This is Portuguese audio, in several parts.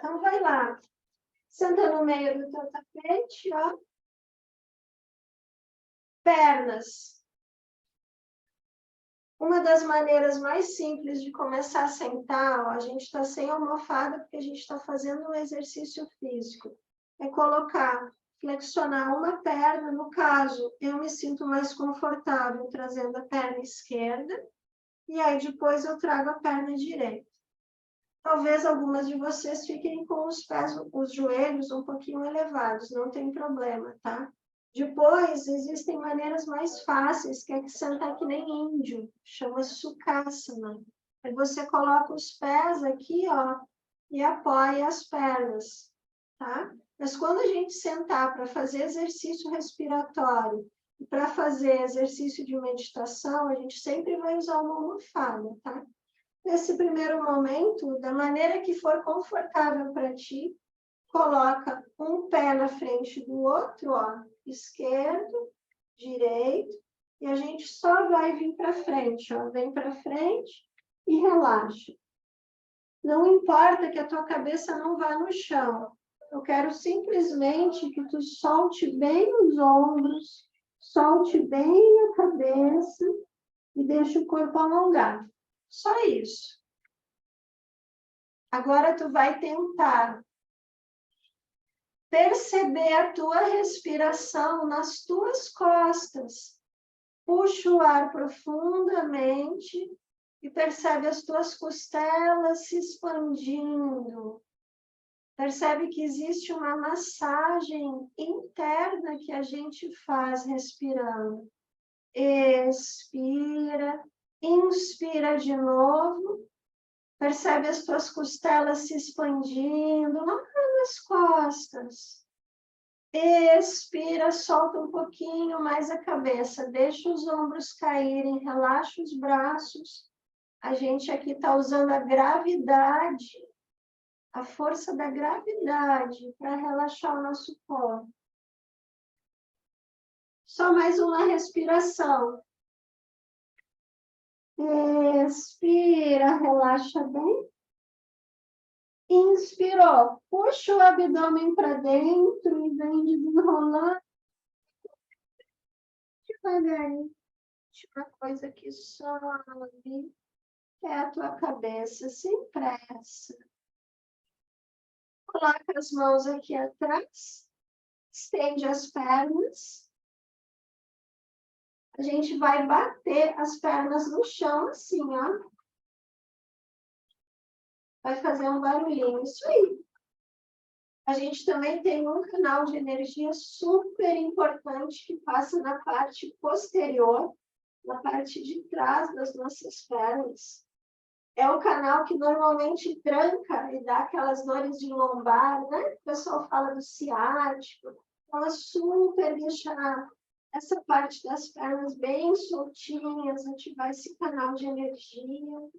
Então, vai lá. Senta no meio do teu tapete, ó. Pernas. Uma das maneiras mais simples de começar a sentar, ó, a gente está sem almofada porque a gente está fazendo um exercício físico, é colocar, flexionar uma perna. No caso, eu me sinto mais confortável trazendo a perna esquerda, e aí depois eu trago a perna direita. Talvez algumas de vocês fiquem com os pés, os joelhos um pouquinho elevados, não tem problema, tá? Depois, existem maneiras mais fáceis, que é que sentar que nem índio, chama Sukhasana. Aí você coloca os pés aqui, ó, e apoia as pernas, tá? Mas quando a gente sentar para fazer exercício respiratório e para fazer exercício de meditação, a gente sempre vai usar uma almofada, tá? Nesse primeiro momento, da maneira que for confortável para ti, coloca um pé na frente do outro, ó, esquerdo, direito, e a gente só vai vir para frente, ó, vem para frente e relaxa. Não importa que a tua cabeça não vá no chão, eu quero simplesmente que tu solte bem os ombros, solte bem a cabeça e deixe o corpo alongado. Só isso. Agora tu vai tentar perceber a tua respiração nas tuas costas. Puxa o ar profundamente e percebe as tuas costelas se expandindo. Percebe que existe uma massagem interna que a gente faz respirando. Expira, inspira de novo. Percebe as tuas costelas se expandindo lá nas costas. Expira, solta um pouquinho mais a cabeça. Deixa os ombros caírem, relaxa os braços. A gente aqui está usando a gravidade, a força da gravidade para relaxar o nosso corpo. Só mais uma respiração. Expira, relaxa bem. Inspirou, puxa o abdômen para dentro e vem desenrolando devagarinho. Uma coisa que sobe, que é a tua cabeça, sem pressa. Coloca as mãos aqui atrás, estende as pernas. A gente vai bater as pernas no chão, assim, ó. Vai fazer um barulhinho, isso aí. A gente também tem um canal de energia super importante que passa na parte posterior, na parte de trás das nossas pernas. É o canal que normalmente tranca e dá aquelas dores de lombar, né? O pessoal fala do ciático. Ela super deixa essa parte das pernas bem soltinhas, ativar esse canal de energia.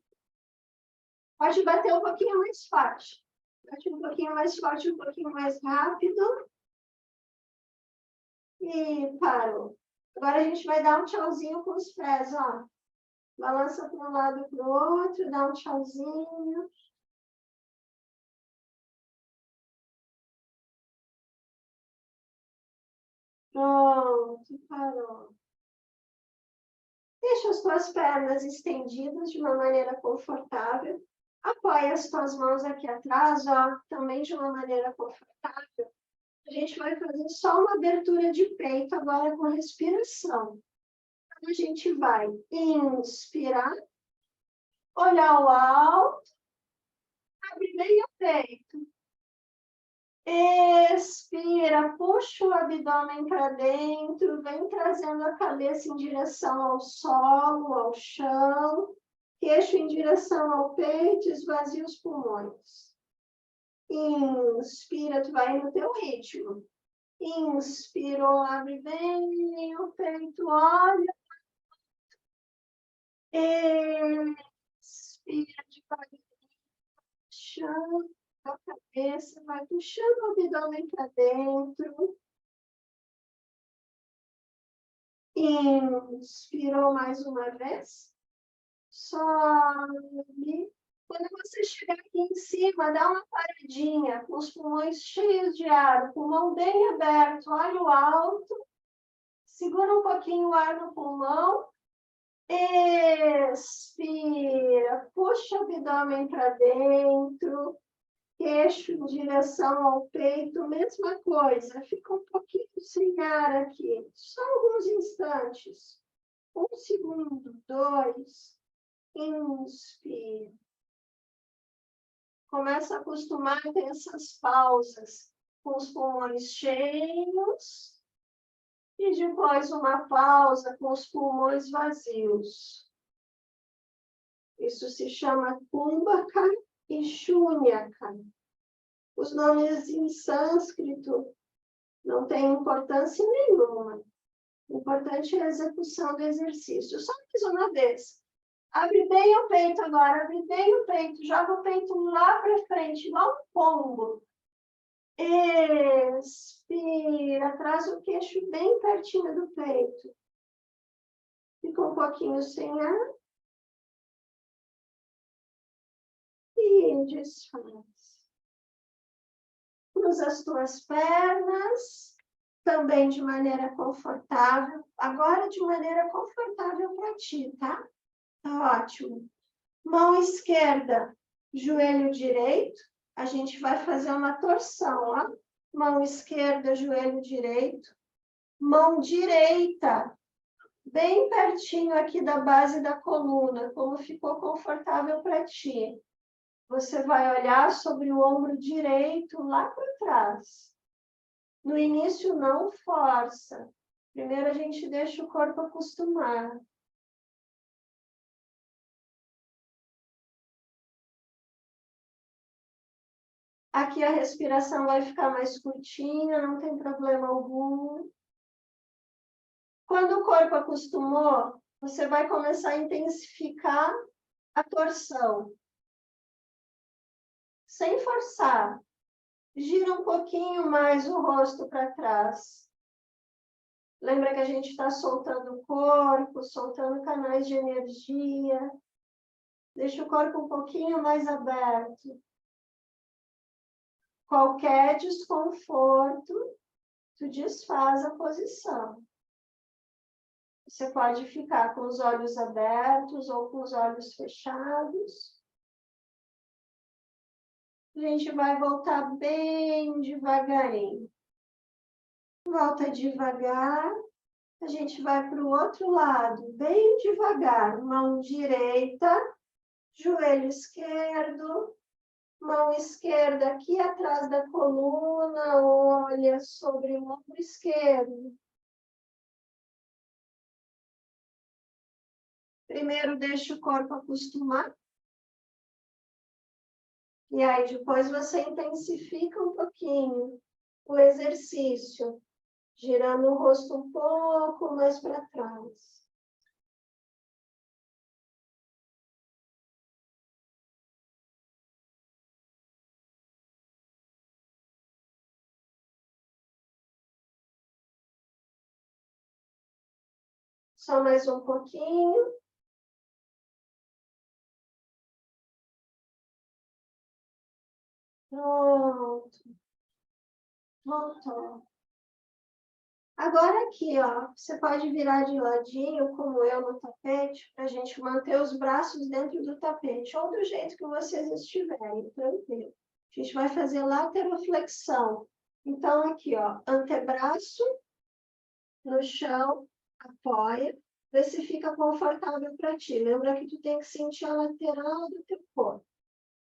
Pode bater um pouquinho mais forte. Bate um pouquinho mais forte, um pouquinho mais rápido. E parou. Agora a gente vai dar um tchauzinho com os pés, ó. Balança para um lado e para o outro, dá um tchauzinho. Pronto, parou. Deixa as tuas pernas estendidas de uma maneira confortável. Apoia as tuas mãos aqui atrás, ó, também de uma maneira confortável. A gente vai fazer só uma abertura de peito agora com respiração. Então, a gente vai inspirar, olhar o alto, abrir bem o peito. Expira, puxa o abdômen para dentro, vem trazendo a cabeça em direção ao solo, ao chão, queixo em direção ao peito, esvazia os pulmões. Inspira, tu vai no teu ritmo. Inspirou, abre bem o peito, olha. Expira devagarinho, chão. A cabeça, vai puxando o abdômen para dentro. Inspirou mais uma vez. Sobe. Quando você chegar aqui em cima, dá uma paradinha, com os pulmões cheios de ar, pulmão bem aberto, olho alto, segura um pouquinho o ar no pulmão, expira, puxa o abdômen para dentro, queixo em direção ao peito, mesma coisa, fica um pouquinho sem ar aqui, só alguns instantes, 1 segundo, 2, inspira. Começa a acostumar a ter essas pausas com os pulmões cheios e depois uma pausa com os pulmões vazios. Isso se chama Kumbhaka e Shunyaka. Os nomes em sânscrito não têm importância nenhuma. O importante é a execução do exercício. Só mais uma vez. Abre bem o peito agora, abre bem o peito, joga o peito lá para frente, igual um pombo. Expira, traz o queixo bem pertinho do peito. Fica um pouquinho sem ar. E desfaz. Cruza as tuas pernas, também de maneira confortável. Agora de maneira confortável para ti, tá? Tá ótimo. Mão esquerda, joelho direito. A gente vai fazer uma torção, ó. Mão esquerda, joelho direito. Mão direita, bem pertinho aqui da base da coluna, como ficou confortável para ti. Você vai olhar sobre o ombro direito lá para trás. No início, não força. Primeiro, a gente deixa o corpo acostumar. Aqui a respiração vai ficar mais curtinha, não tem problema algum. Quando o corpo acostumou, você vai começar a intensificar a torção. Sem forçar. Gira um pouquinho mais o rosto para trás. Lembra que a gente está soltando o corpo, soltando canais de energia. Deixa o corpo um pouquinho mais aberto. Qualquer desconforto, tu desfaz a posição. Você pode ficar com os olhos abertos ou com os olhos fechados. A gente vai voltar bem devagarinho. Volta devagar. A gente vai para o outro lado, bem devagar. Mão direita, joelho esquerdo. Mão esquerda aqui atrás da coluna, olha sobre o ombro esquerdo. Primeiro deixa o corpo acostumar. E aí depois você intensifica um pouquinho o exercício, girando o rosto um pouco mais para trás. Só mais um pouquinho. Pronto. Voltou. Agora aqui, ó, você pode virar de ladinho, como eu, no tapete, para a gente manter os braços dentro do tapete, ou do jeito que vocês estiverem, tranquilo. A gente vai fazer lateroflexão. Então, aqui, ó, antebraço no chão, apoia, vê se fica confortável para ti. Lembra que tu tem que sentir a lateral do teu corpo.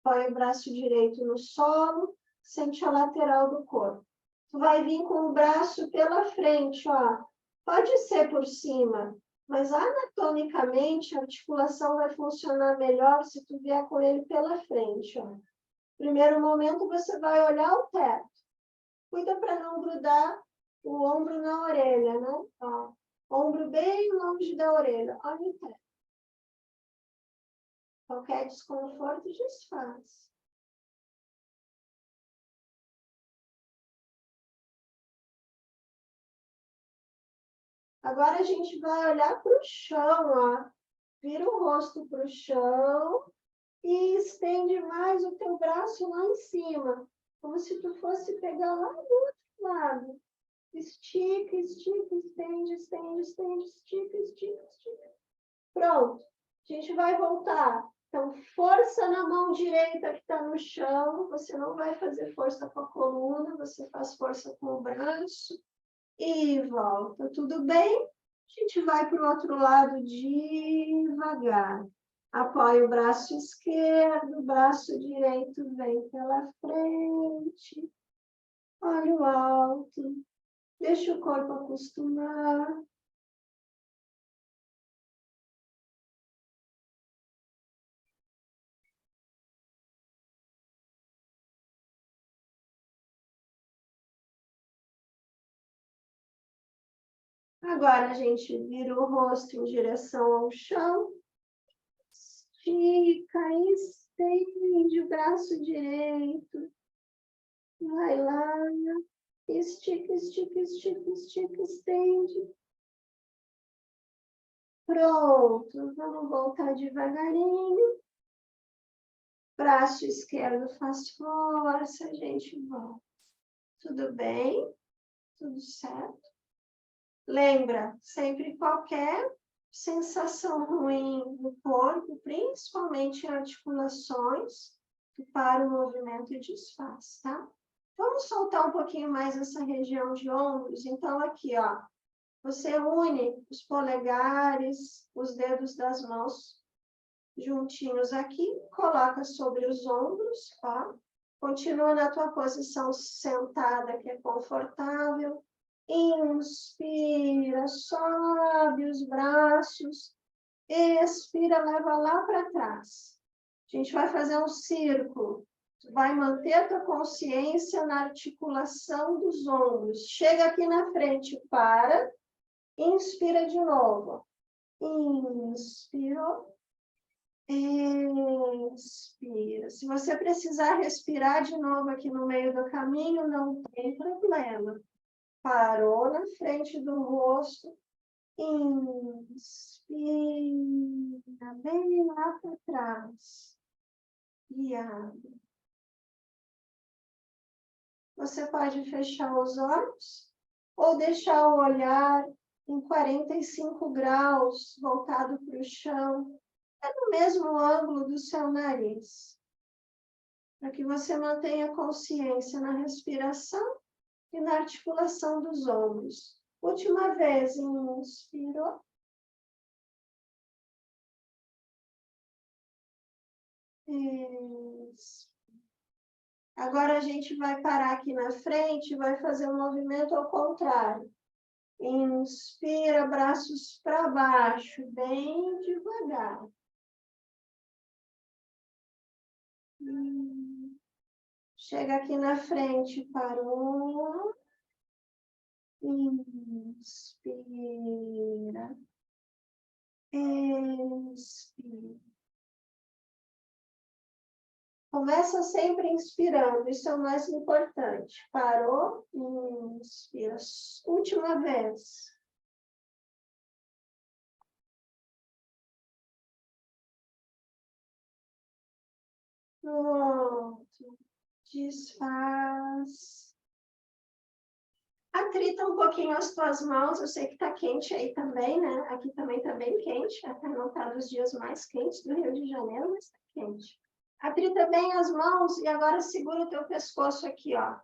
Apoia o braço direito no solo, sente a lateral do corpo. Tu vai vir com o braço pela frente, ó. Pode ser por cima, mas anatomicamente a articulação vai funcionar melhor se tu vier com ele pela frente, ó. Primeiro momento você vai olhar o teto. Cuida para não grudar o ombro na orelha, né? Ó. Ombro bem longe da orelha. Olha o teto. Qualquer desconforto desfaz. Agora a gente vai olhar para o chão, ó. Vira o rosto para o chão E estende mais o teu braço lá em cima, como se tu fosse pegar lá do outro lado. Estica, estica, estende, estende, estende, estica, estica, estica. Pronto. A gente vai voltar. Então, força na mão direita que está no chão. Você não vai fazer força com a coluna, você faz força com o braço. E volta. Tudo bem? A gente vai para o outro lado devagar. Apoia o braço esquerdo, o braço direito vem pela frente. Olha o alto. Deixa o corpo acostumar. Agora a gente vira o rosto em direção ao chão. Estica, estende o braço direito. Vai lá. Estica, estica, estica, estica, estende. Pronto. Vamos voltar devagarinho. Braço esquerdo faz força, a gente volta. Tudo bem? Tudo certo? Lembra, sempre qualquer sensação ruim no corpo, principalmente em articulações, tu para o movimento e desfaz, tá? Vamos soltar um pouquinho mais essa região de ombros. Então, aqui, ó, você une os polegares, os dedos das mãos juntinhos aqui, coloca sobre os ombros, ó. Continua na tua posição sentada, que é confortável. Inspira, sobe os braços. Expira, leva lá para trás. A gente vai fazer um círculo. Tu vai manter a tua consciência na articulação dos ombros. Chega aqui na frente, para. Inspira de novo. Inspirou. Expira. Se você precisar respirar de novo aqui no meio do caminho, não tem problema. Parou na frente do rosto. Inspira bem lá para trás. E abre. Você pode fechar os olhos ou deixar o olhar em 45 graus, voltado para o chão. É no mesmo ângulo do seu nariz, para que você mantenha consciência na respiração e na articulação dos ombros. Última vez, inspirou. Isso. Agora a gente vai parar aqui na frente e vai fazer um movimento ao contrário. Inspira, braços para baixo, bem devagar. Chega aqui na frente, parou. Inspira. Expira. Começa sempre inspirando, isso é o mais importante. Parou, inspira. Última vez. Pronto. Desfaz. Atrita um pouquinho as tuas mãos, eu sei que tá quente aí também, né? Aqui também tá bem quente, até não tá dos dias mais quentes do Rio de Janeiro, mas tá quente. Atrita bem as mãos e agora segura o teu pescoço aqui, ó.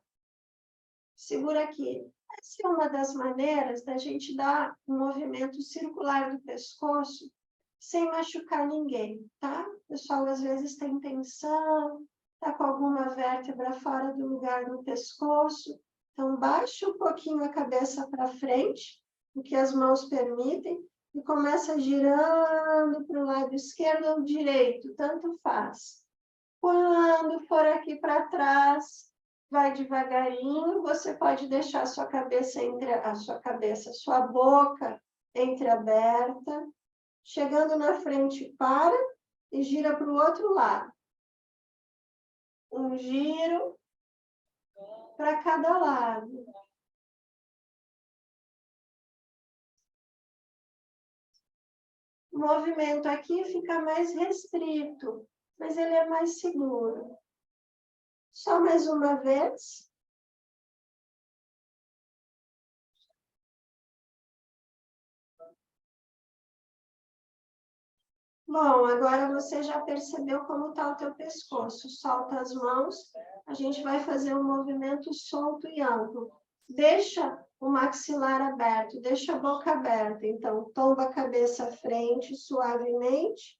Segura aqui. Essa é uma das maneiras da gente dar um movimento circular do pescoço sem machucar ninguém, tá? O pessoal às vezes tem tensão, tá com alguma vértebra fora do lugar no pescoço. Então, baixa um pouquinho a cabeça para frente, o que as mãos permitem, e começa girando para o lado esquerdo ou direito, tanto faz. Quando for aqui para trás, vai devagarinho, você pode deixar a sua cabeça sua boca entreaberta. Chegando na frente, para e gira para o outro lado. Um giro para cada lado. O movimento aqui fica mais restrito. mas ele é mais seguro. Só mais uma vez. Bom, agora você já percebeu como está o teu pescoço. Solta as mãos, a gente vai fazer um movimento solto e amplo. Deixa o maxilar aberto, deixa a boca aberta. Então, tomba a cabeça à frente suavemente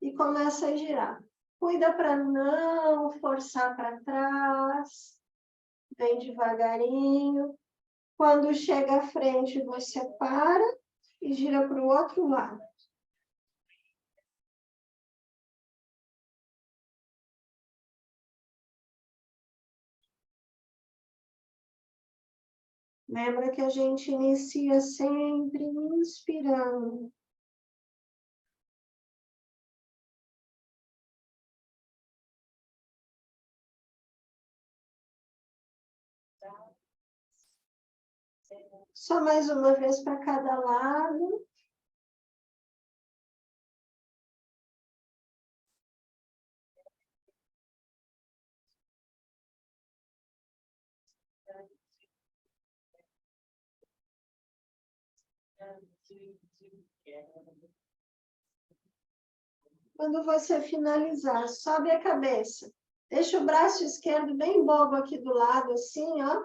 e começa a girar. Cuida para não forçar para trás. Vem devagarinho. Quando chega à frente, você para e gira para o outro lado. Lembra que a gente inicia sempre inspirando. Só mais uma vez para cada lado. Quando você finalizar, sobe a cabeça. Deixa o braço esquerdo bem bobo aqui do lado, assim, ó.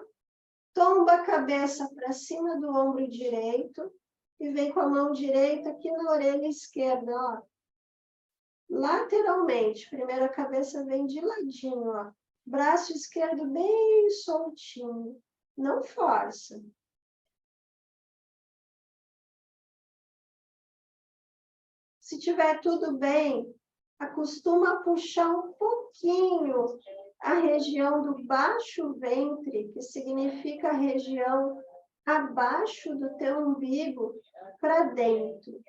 Tomba a cabeça para cima do ombro direito e vem com a mão direita aqui na orelha esquerda, ó. Lateralmente. Primeiro a cabeça vem de ladinho, ó. Braço esquerdo bem soltinho. Não força. Se tiver tudo bem, acostuma a puxar um pouquinho a região do baixo ventre, que significa a região abaixo do teu umbigo, para dentro.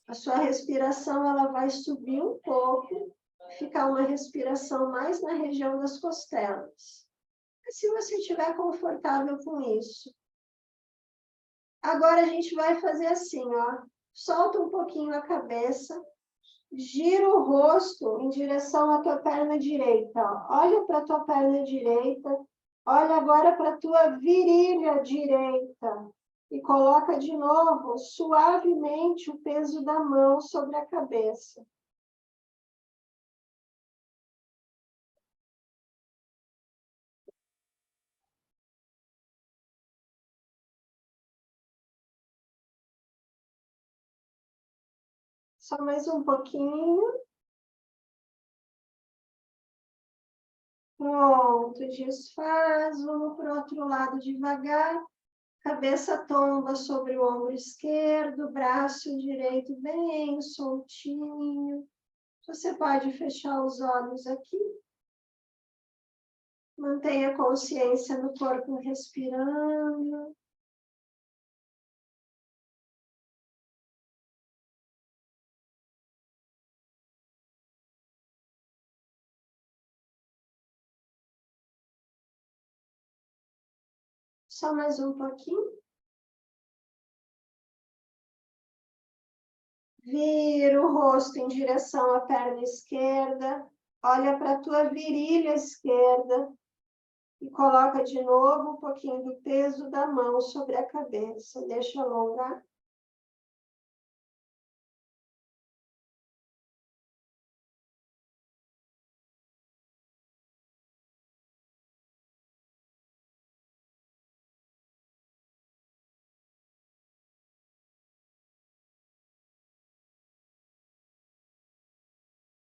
A sua respiração ela vai subir um pouco, ficar uma respiração mais na região das costelas. Se você estiver confortável com isso. Agora a gente vai fazer assim, ó. Solta um pouquinho a cabeça, gira o rosto em direção à tua perna direita. Ó. Olha para a tua perna direita, olha agora para a tua virilha direita. E coloca de novo, suavemente, o peso da mão sobre a cabeça. Só mais um pouquinho. Pronto, desfaz, vamos para o outro lado devagar. Cabeça tomba sobre o ombro esquerdo, braço direito bem soltinho. Você pode fechar os olhos aqui. Mantenha a consciência no corpo respirando. Só mais um pouquinho. Vira o rosto em direção à perna esquerda. Olha para a tua virilha esquerda. E coloca de novo um pouquinho do peso da mão sobre a cabeça. Deixa alongar.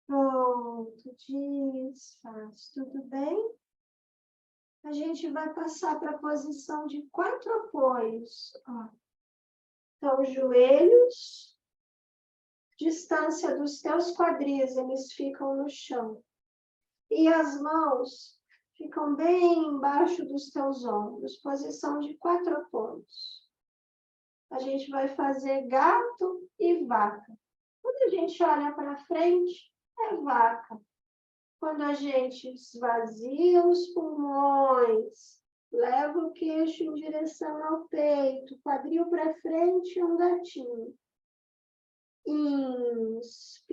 Pronto, desfaz. Tudo bem? A gente vai passar para a posição de 4 apoios. Ó. Então, joelhos, distância dos teus quadris, eles ficam no chão. E as mãos ficam bem embaixo dos teus ombros, posição de 4 apoios. A gente vai fazer gato e vaca. Quando a gente olha para frente, é vaca. Quando a gente esvazia os pulmões, leva o queixo em direção ao peito, quadril para frente, é um gatinho. Inspira,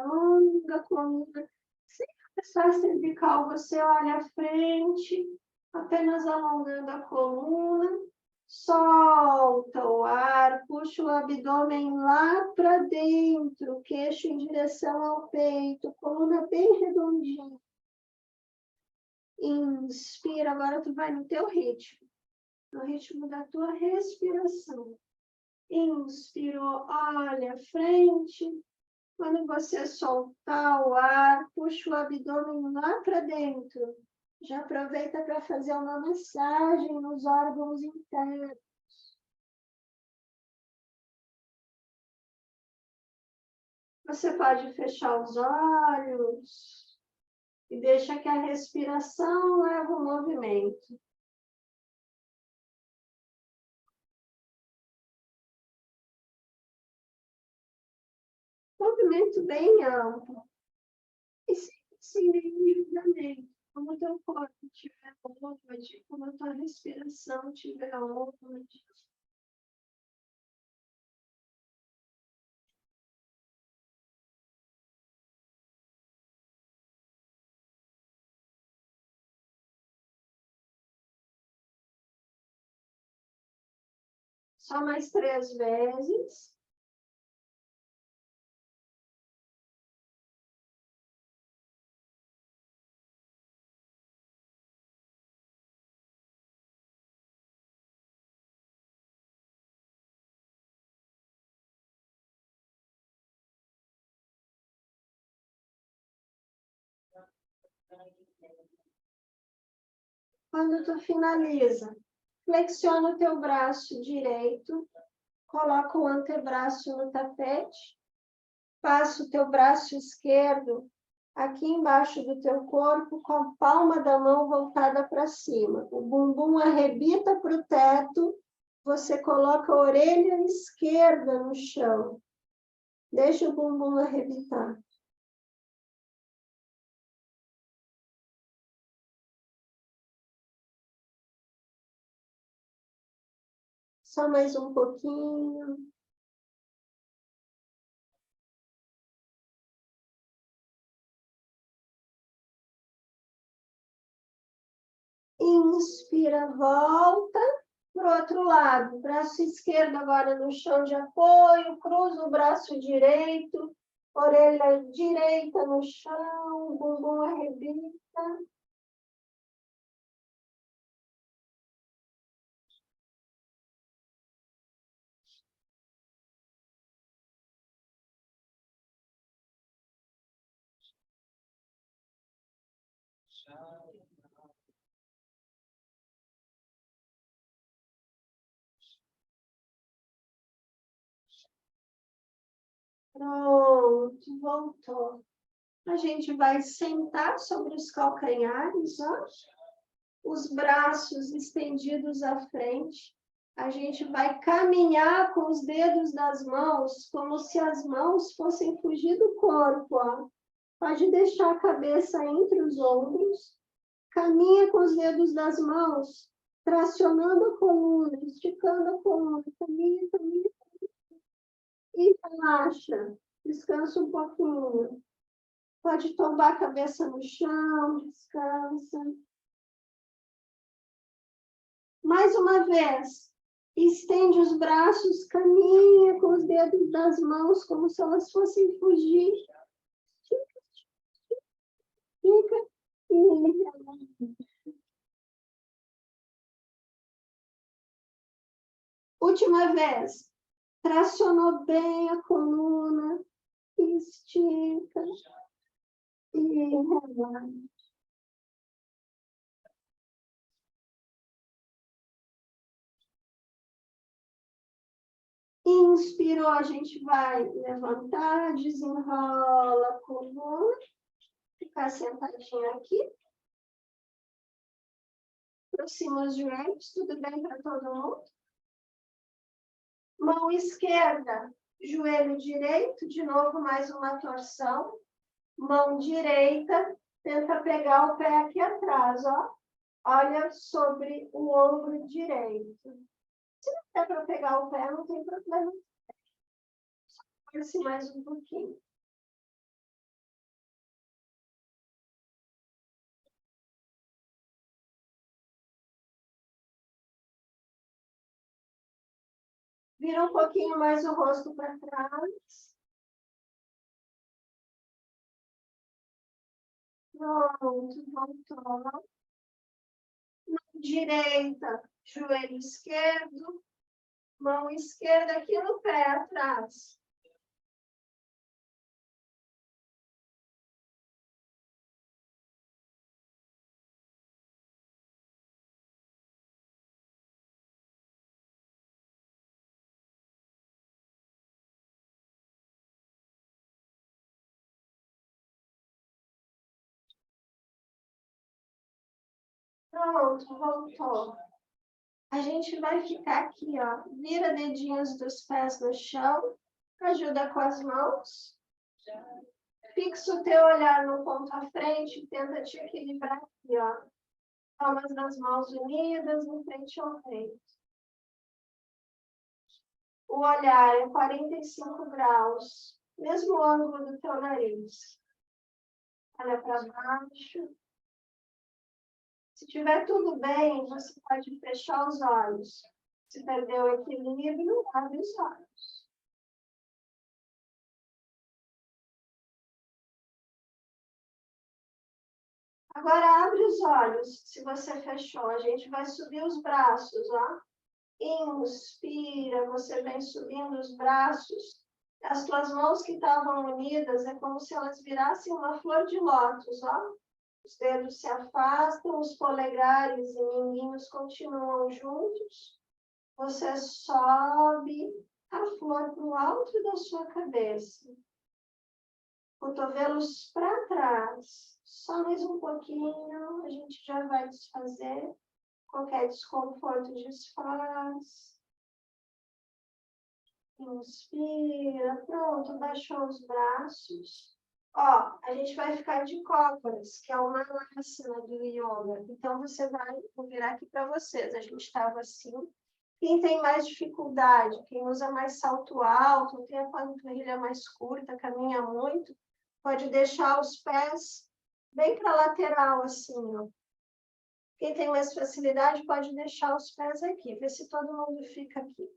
alonga a coluna. Sem começar a cervical, você olha à frente, apenas alongando a coluna. Solta o ar, puxa o abdômen lá para dentro, queixo em direção ao peito, coluna bem redondinha. Inspira, agora tu vai no teu ritmo, no ritmo da tua respiração. Inspirou, olha à frente. Quando você soltar o ar, puxa o abdômen lá para dentro. Já aproveita para fazer uma massagem nos órgãos internos. Você pode fechar os olhos e deixa que a respiração leve o movimento. Movimento bem amplo. E sem nenhum julgamento. Como o teu corpo estiver cômodo, como a tua respiração estiver cômoda. Só mais 3 vezes. Quando tu finaliza, flexiona o teu braço direito, coloca o antebraço no tapete, passa o teu braço esquerdo aqui embaixo do teu corpo, com a palma da mão voltada para cima. O bumbum arrebita para o teto, você coloca a orelha esquerda no chão. Deixa o bumbum arrebitar. Só mais um pouquinho. Inspira, volta para o outro lado. Braço esquerdo agora no chão de apoio, cruza o braço direito, orelha direita no chão, bumbum arrebita. Pronto, voltou. A gente vai sentar sobre os calcanhares, ó. Os braços estendidos à frente. A gente vai caminhar com os dedos das mãos, como se as mãos fossem fugir do corpo, ó. Pode deixar a cabeça entre os ombros. Caminha com os dedos das mãos, tracionando a coluna, esticando a coluna. Caminha, caminha. E relaxa. Descansa um pouquinho. Pode tombar a cabeça no chão, descansa. Mais uma vez, estende os braços, caminha com os dedos das mãos, como se elas fossem fugir. Fica e última vez. Tracionou bem a coluna, estica e relaxa. Inspirou, a gente vai levantar, desenrola a coluna, ficar sentadinho aqui. Aproxima os joelhos, tudo bem para todo mundo? Mão esquerda, joelho direito, de novo mais uma torção. Mão direita, tenta pegar o pé aqui atrás, ó. Olha sobre o ombro direito. Se não der para pegar o pé, não tem problema. Force mais um pouquinho. Vira um pouquinho mais o rosto para trás. Pronto, voltou. Mão direita, joelho esquerdo. Mão esquerda aqui no pé, atrás. Pronto, voltou. A gente vai ficar aqui, ó. Vira dedinhos dos pés no chão. Ajuda com as mãos. Fixa o teu olhar no ponto à frente. Tenta te equilibrar aqui, ó. Palmas das mãos unidas, em frente ao peito. O olhar é 45 graus. Mesmo ângulo do teu nariz. Olha para baixo. Se tiver tudo bem, você pode fechar os olhos. Se perdeu o equilíbrio, abre os olhos. Agora abre os olhos. Se você fechou, a gente vai subir os braços, ó. Inspira, você vem subindo os braços. As tuas mãos que estavam unidas, é como se elas virassem uma flor de lótus, ó. Os dedos se afastam, os polegares e mindinhos continuam juntos. Você sobe a flor para o alto da sua cabeça. Cotovelos para trás. Só mais um pouquinho, a gente já vai desfazer. Qualquer desconforto desfaz. Inspira. Pronto, baixou os braços. Ó, a gente vai ficar de cócoras, que é uma asana do yoga. Então, você vai, vou virar aqui para vocês. A gente estava assim. Quem tem mais dificuldade, quem usa mais salto alto, tem a panturrilha mais curta, caminha muito, pode deixar os pés bem para a lateral, assim, ó. Quem tem mais facilidade pode deixar os pés aqui. Vê se todo mundo fica aqui.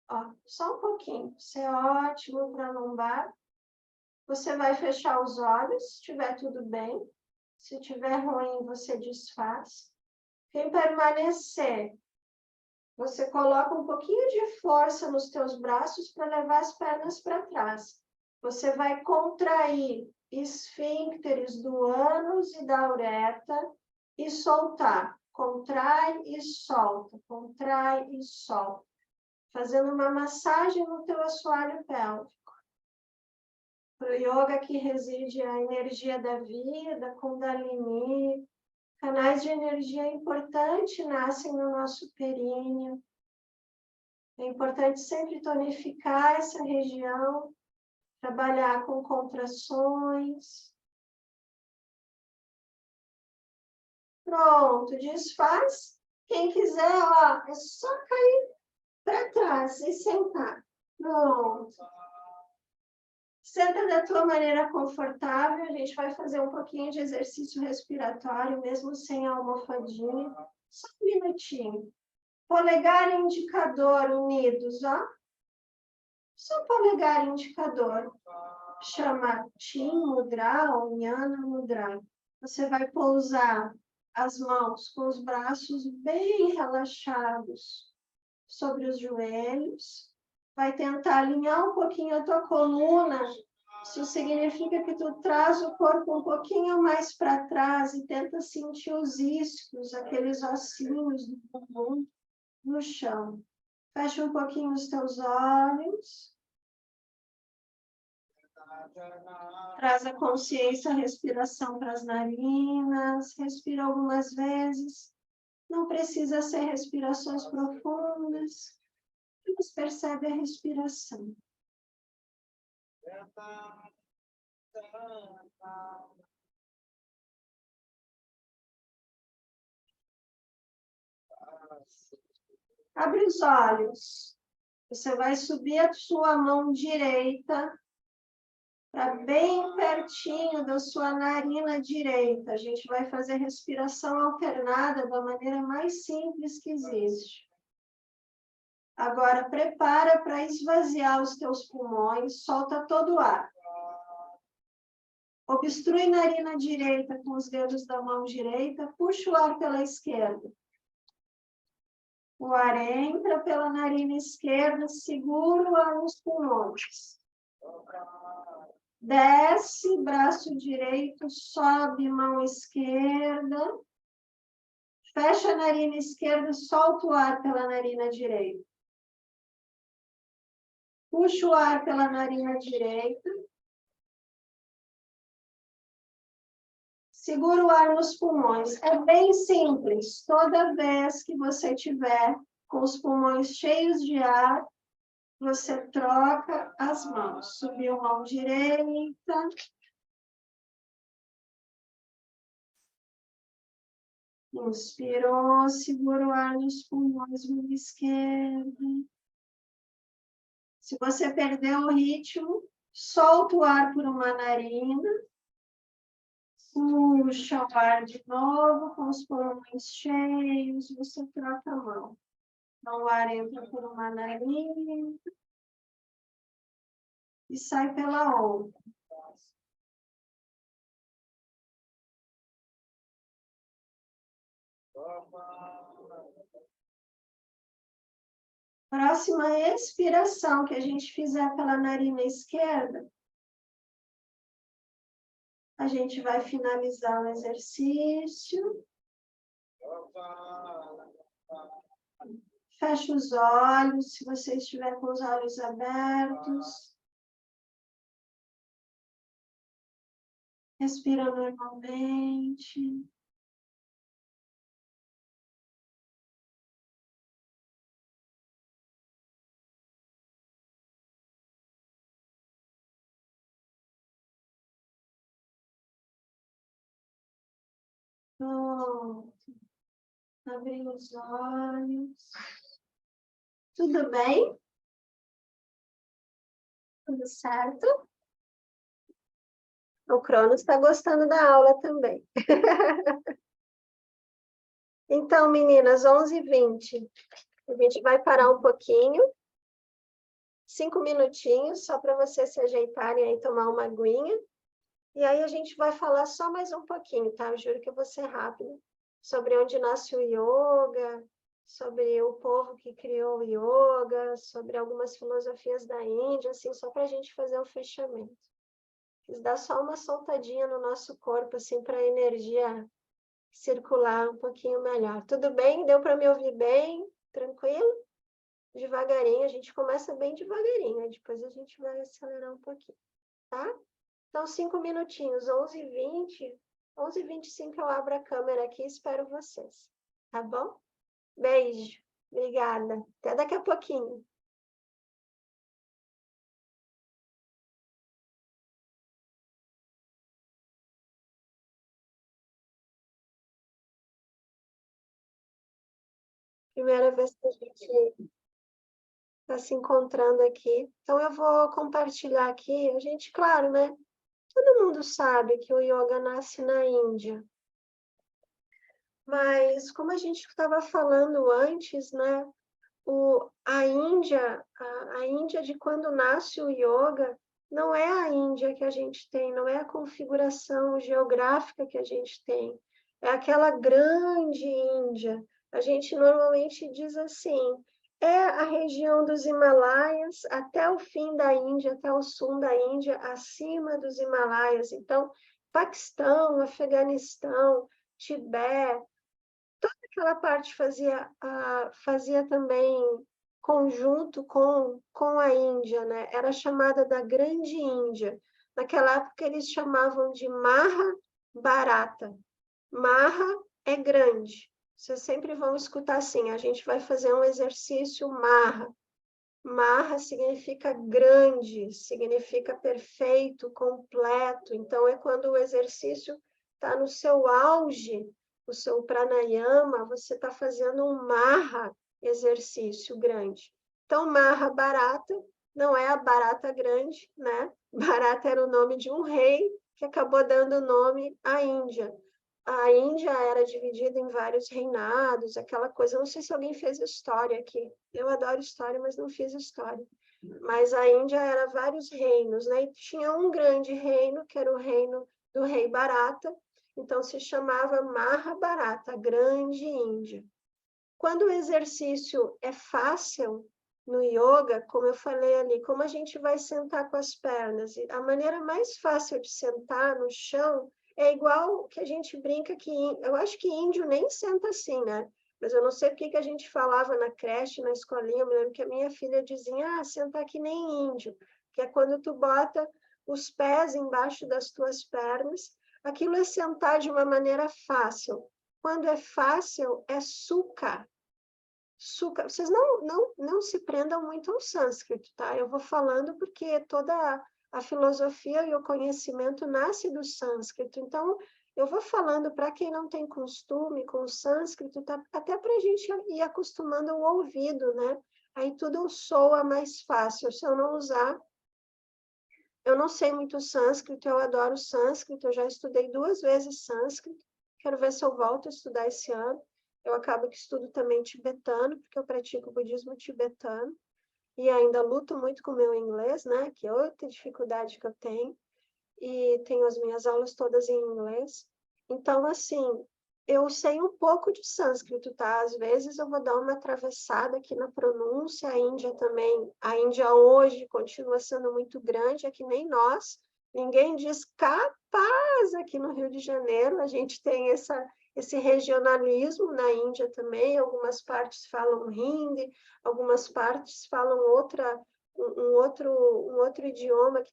Ó, só um pouquinho. Isso é ótimo para a lombar. Você vai fechar os olhos, se estiver tudo bem. Se estiver ruim, você desfaz. Quem permanecer, você coloca um pouquinho de força nos teus braços para levar as pernas para trás. Você vai contrair esfíncteres do ânus e da uretra e soltar. Contrai e solta, contrai e solta. Fazendo uma massagem no teu assoalho pélvico. Para o yoga que reside a energia da vida, Kundalini, canais de energia importante nascem no nosso períneo. É importante sempre tonificar essa região, trabalhar com contrações. Pronto, desfaz. Quem quiser, ó, é só cair para trás e sentar. Pronto. Senta da tua maneira confortável. A gente vai fazer um pouquinho de exercício respiratório, mesmo sem a almofadinha. Só um minutinho. Polegar e indicador unidos, ó. Só polegar e indicador. Chama Chin Mudra ou Jnana Mudra. Você vai pousar as mãos com os braços bem relaxados sobre os joelhos. Vai tentar alinhar um pouquinho a tua coluna. Isso significa que tu traz o corpo um pouquinho mais para trás e tenta sentir os isquios, aqueles ossinhos do bumbum no chão. Fecha um pouquinho os teus olhos. Traz a consciência, a respiração para as narinas. Respira algumas vezes. Não precisa ser respirações profundas. Mas percebe a respiração. Abre os olhos. Você vai subir a sua mão direita para bem pertinho da sua narina direita. A gente vai fazer respiração alternada da maneira mais simples que existe. Agora, prepara para esvaziar os teus pulmões, solta todo o ar. Obstrui narina direita com os dedos da mão direita, puxa o ar pela esquerda. O ar entra pela narina esquerda, segura o ar nos pulmões. Desce, braço direito, sobe, mão esquerda. Fecha a narina esquerda, solta o ar pela narina direita. Puxa o ar pela narina direita. Segura o ar nos pulmões. É bem simples. Toda vez que você tiver com os pulmões cheios de ar, você troca as mãos. Subiu mão direita. Inspirou, segura o ar nos pulmões, mão esquerda. Se você perdeu o ritmo, solta o ar por uma narina. Puxa o ar de novo, com os pulmões cheios, você troca a mão. Então, o ar entra por uma narina e sai pela outra. Próxima expiração que a gente fizer pela narina esquerda, a gente vai finalizar o exercício. Feche os olhos, se você estiver com os olhos abertos. Respira normalmente. Pronto. Abrir os olhos. Tudo bem? Tudo certo? O Cronos está gostando da aula também. Então, meninas, 11h20. A gente vai parar um pouquinho. 5 minutinhos, só para vocês se ajeitarem aí, tomar uma aguinha. E aí a gente vai falar só mais um pouquinho, tá? Eu juro que eu vou ser rápida. Sobre onde nasce o yoga, sobre o povo que criou o yoga, sobre algumas filosofias da Índia, assim, só para a gente fazer o fechamento. Quis dar só uma soltadinha no nosso corpo, assim, para a energia circular um pouquinho melhor. Tudo bem? Deu para me ouvir bem? Tranquilo? Devagarinho, a gente começa bem devagarinho, aí depois a gente vai acelerar um pouquinho, tá? Então, 5 minutinhos, 11h20, 11h25 eu abro a câmera aqui e espero vocês, tá bom? Beijo, obrigada, até daqui a pouquinho. Primeira vez que a gente está se encontrando aqui, então eu vou compartilhar aqui, a gente, claro, né? Todo mundo sabe que o yoga nasce na Índia, mas como a gente estava falando antes, né? A Índia de quando nasce o yoga, não é a Índia que a gente tem, não é a configuração geográfica que a gente tem, é aquela grande Índia. A gente normalmente diz assim, é a região dos Himalaias até o fim da Índia, até o sul da Índia, acima dos Himalaias. Então, Paquistão, Afeganistão, Tibete, aquela parte fazia também conjunto com a Índia, né? Era chamada da Grande Índia. Naquela época eles chamavam de Mahabharata. Maha é grande. Vocês sempre vão escutar assim, a gente vai fazer um exercício Maha. Maha significa grande, significa perfeito, completo. Então, é quando o exercício está no seu auge, o seu pranayama, você está fazendo um Maha exercício grande. Então, Mahabharata não é a barata grande, né? Barata era o nome de um rei que acabou dando nome à Índia. A Índia era dividida em vários reinados, aquela coisa. Não sei se alguém fez história aqui. Eu adoro história, mas não fiz história. Mas a Índia era vários reinos, né? E tinha um grande reino, que era o reino do rei Bharata. Então, se chamava Mahabharata, a Grande Índia. Quando o exercício é fácil no yoga, como eu falei ali, como a gente vai sentar com as pernas, a maneira mais fácil de sentar no chão é igual que a gente brinca que, eu acho que índio nem senta assim, né? Mas eu não sei porque que a gente falava na creche, na escolinha, eu me lembro que a minha filha dizia, sentar que nem índio, que é quando tu bota os pés embaixo das tuas pernas, aquilo é sentar de uma maneira fácil. Quando é fácil, é sukha. Sukha. Vocês não se prendam muito ao sânscrito, tá? Eu vou falando porque toda a filosofia e o conhecimento nasce do sânscrito. Então, eu vou falando para quem não tem costume com o sânscrito, tá? Até para a gente ir acostumando o ouvido, né? Aí tudo soa mais fácil. Se eu não usar, eu não sei muito sânscrito, eu adoro sânscrito, eu já estudei 2 vezes sânscrito, quero ver se eu volto a estudar esse ano. Eu acabo que estudo também tibetano, porque eu pratico budismo tibetano, e ainda luto muito com o meu inglês, né, que é outra dificuldade que eu tenho, e tenho as minhas aulas todas em inglês. Então, assim, eu sei um pouco de sânscrito, tá? Às vezes eu vou dar uma atravessada aqui na pronúncia, a Índia também. A Índia hoje continua sendo muito grande, é que nem nós. Ninguém diz capaz aqui no Rio de Janeiro, a gente tem esse regionalismo na Índia também, algumas partes falam hindi, algumas partes falam um outro idioma que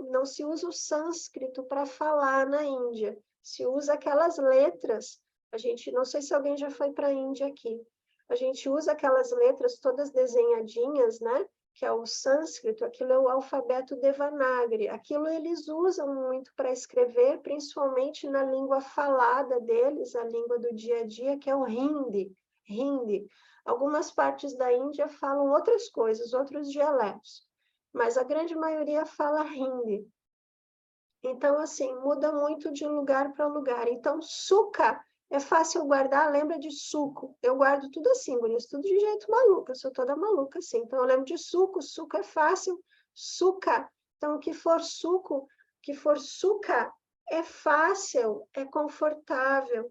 não se usa o sânscrito para falar na Índia, se usa aquelas letras. A gente, não sei se alguém já foi para a Índia aqui. A gente usa aquelas letras todas desenhadinhas, né? Que é o sânscrito, aquilo é o alfabeto Devanagari. Aquilo eles usam muito para escrever, principalmente na língua falada deles, a língua do dia a dia, que é o hindi. Hindi. Algumas partes da Índia falam outras coisas, outros dialetos, mas a grande maioria fala hindi. Então, assim, muda muito de lugar para lugar. Então, sukha é fácil guardar, lembra de suco. Eu guardo tudo assim, Gurias, tudo de jeito maluco, eu sou toda maluca assim. Então, eu lembro de suco é fácil, sukha. Então, o que for suco, que for sukha, é fácil, é confortável.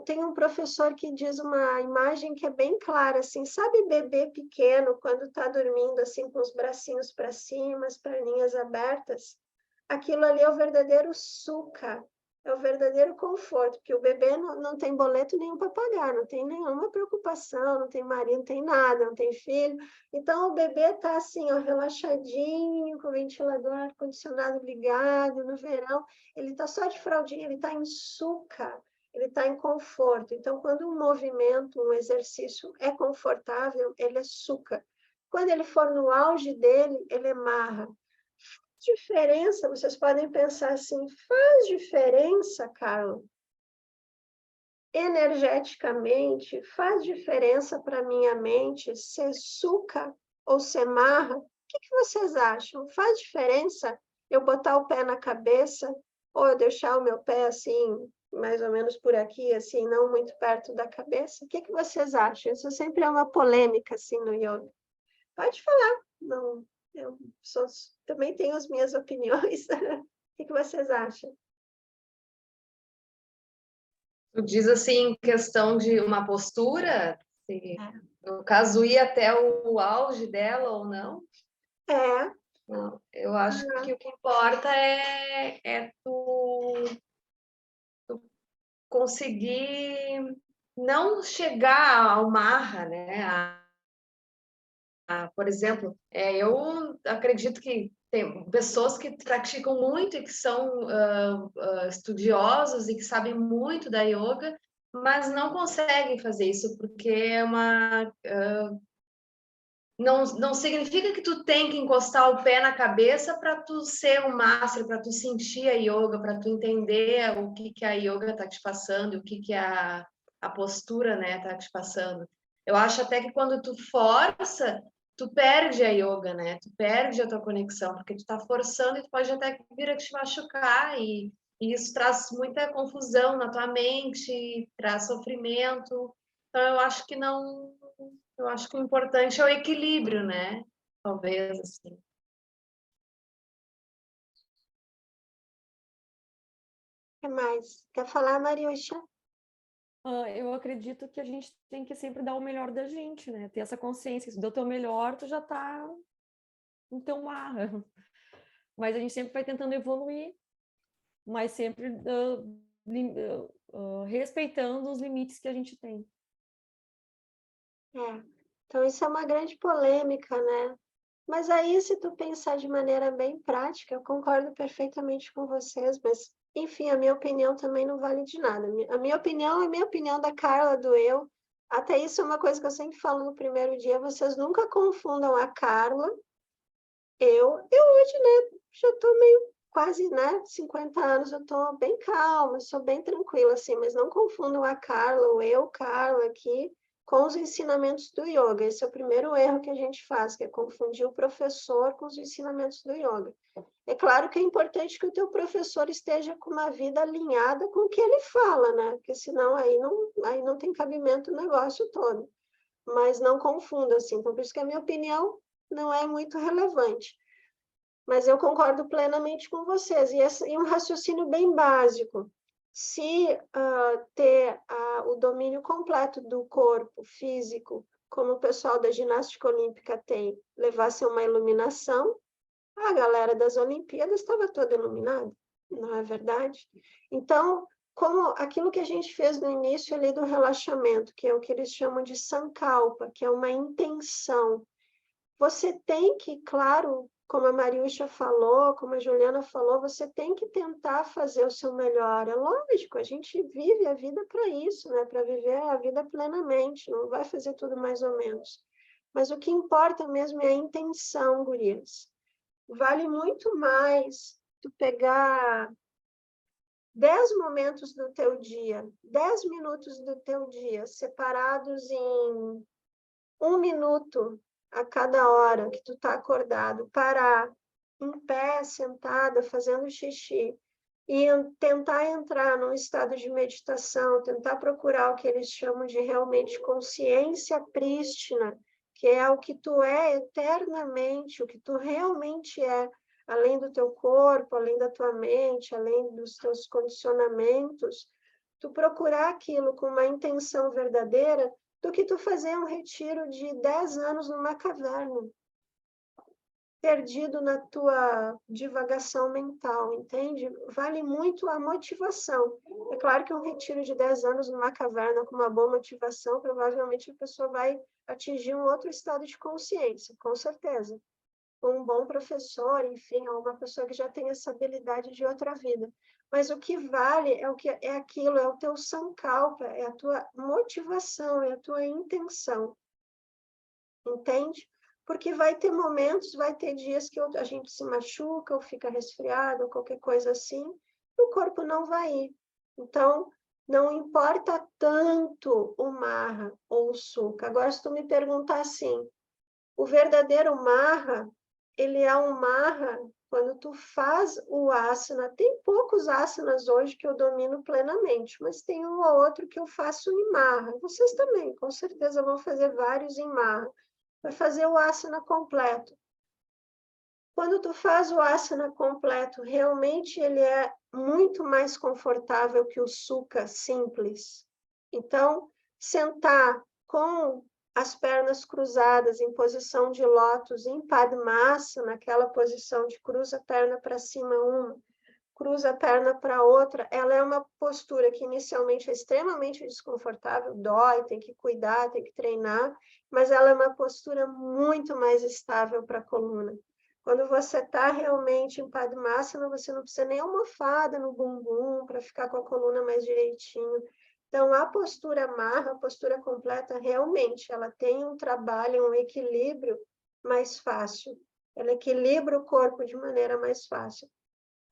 Tem um professor que diz uma imagem que é bem clara, assim, sabe bebê pequeno, quando está dormindo, assim, com os bracinhos para cima, as perninhas abertas? Aquilo ali é o verdadeiro sukha, é o verdadeiro conforto, porque o bebê não tem boleto nenhum para pagar, não tem nenhuma preocupação, não tem marido, não tem nada, não tem filho. Então, o bebê está assim, ó, relaxadinho, com o ventilador, ar-condicionado ligado no verão, ele está só de fraldinha, ele está em sukha, ele está em conforto. Então, quando um movimento, um exercício é confortável, ele é sukha. Quando ele for no auge dele, ele é marra. Diferença, vocês podem pensar assim, faz diferença, Carla? Energeticamente, faz diferença para minha mente ser sukha ou ser marra? O que vocês acham? Faz diferença eu botar o pé na cabeça ou eu deixar o meu pé assim, mais ou menos por aqui, assim, não muito perto da cabeça? O que vocês acham? Isso sempre é uma polêmica assim no yoga. Pode falar, não, eu também tenho as minhas opiniões. O que vocês acham? Tu diz assim, questão de uma postura, se, no caso, ir até o auge dela ou não? É. Não, eu acho que o que importa é tu conseguir não chegar ao marra, né? Por exemplo, eu acredito que tem pessoas que praticam muito e que são estudiosos e que sabem muito da yoga, mas não conseguem fazer isso porque é não significa que tu tem que encostar o pé na cabeça para tu ser um master, para tu sentir a yoga, para tu entender o que a yoga está te passando, o que a postura, né, está te passando. Eu acho até que quando tu força, tu perde a yoga, né? Tu perde a tua conexão, porque tu tá forçando e tu pode até vir a te machucar e isso traz muita confusão na tua mente, traz sofrimento. Então eu acho que não, eu acho que o importante é o equilíbrio, né? Talvez assim. O que mais? Quer falar, Mariuxa? Eu acredito que a gente tem que sempre dar o melhor da gente, né? Ter essa consciência. Se deu o teu melhor, tu já tá no teu mar. Mas a gente sempre vai tentando evoluir, mas sempre respeitando os limites que a gente tem. É. Então, isso é uma grande polêmica, né? Mas aí, se tu pensar de maneira bem prática, eu concordo perfeitamente com vocês, mas, enfim, a minha opinião também não vale de nada. A minha opinião é a minha opinião da Carla, do eu. Até isso é uma coisa que eu sempre falo no primeiro dia, vocês nunca confundam a Carla, eu hoje, né, já estou meio quase, né, 50 anos, eu estou bem calma, sou bem tranquila, assim, mas não confundam a Carla, o eu, Carla, aqui, com os ensinamentos do yoga. Esse é o primeiro erro que a gente faz, que é confundir o professor com os ensinamentos do yoga. É claro que é importante que o teu professor esteja com uma vida alinhada com o que ele fala, né? Porque senão aí não tem cabimento o negócio todo. Mas não confunda, assim. Então, por isso que a minha opinião não é muito relevante. Mas eu concordo plenamente com vocês. E um raciocínio bem básico. Se ter o domínio completo do corpo físico, como o pessoal da ginástica olímpica tem, levasse a uma iluminação, a galera das Olimpíadas estava toda iluminada, não é verdade? Então, como aquilo que a gente fez no início ali do relaxamento, que é o que eles chamam de sankalpa, que é uma intenção, você tem que, claro, como a Mariuxa falou, como a Juliana falou, você tem que tentar fazer o seu melhor. É lógico, a gente vive a vida para isso, né? Para viver a vida plenamente, não vai fazer tudo mais ou menos. Mas o que importa mesmo é a intenção, gurias. Vale muito mais tu pegar 10 momentos do teu dia, 10 minutos do teu dia, separados em 1 minuto a cada hora que tu tá acordado, parar em pé, sentada, fazendo xixi, e tentar entrar num estado de meditação, tentar procurar o que eles chamam de realmente consciência prístina, que é o que tu é eternamente, o que tu realmente é, além do teu corpo, além da tua mente, além dos teus condicionamentos, tu procurar aquilo com uma intenção verdadeira, do que tu fazer um retiro de 10 anos numa caverna, perdido na tua divagação mental, entende? Vale muito a motivação. É claro que um retiro de 10 anos numa caverna com uma boa motivação, provavelmente a pessoa vai atingir um outro estado de consciência, com certeza. Um bom professor, enfim, ou uma pessoa que já tem essa habilidade de outra vida. Mas o que vale é o que é aquilo, é o teu sankalpa, é a tua motivação, é a tua intenção. Entende? Porque vai ter momentos, vai ter dias que a gente se machuca, ou fica resfriado, ou qualquer coisa assim, e o corpo não vai ir. Então, não importa tanto o marra ou o sukha. Agora, se tu me perguntar assim, o verdadeiro marra, ele é um marra quando tu faz o asana. Tem poucos asanas hoje que eu domino plenamente, mas tem um ou outro que eu faço em marra. Vocês também, com certeza, vão fazer vários em marra. Vai fazer o asana completo. Quando tu faz o asana completo, realmente ele é muito mais confortável que o sukha simples. Então, sentar com as pernas cruzadas em posição de lótus, em Padmasana, naquela posição de cruza a perna para cima uma, cruza a perna para outra, ela é uma postura que inicialmente é extremamente desconfortável, dói, tem que cuidar, tem que treinar, mas ela é uma postura muito mais estável para a coluna. Quando você está realmente em Padmasana, você não precisa nem almofada no bumbum para ficar com a coluna mais direitinho. Então, a postura marra, a postura completa, realmente, ela tem um trabalho, um equilíbrio mais fácil. Ela equilibra o corpo de maneira mais fácil.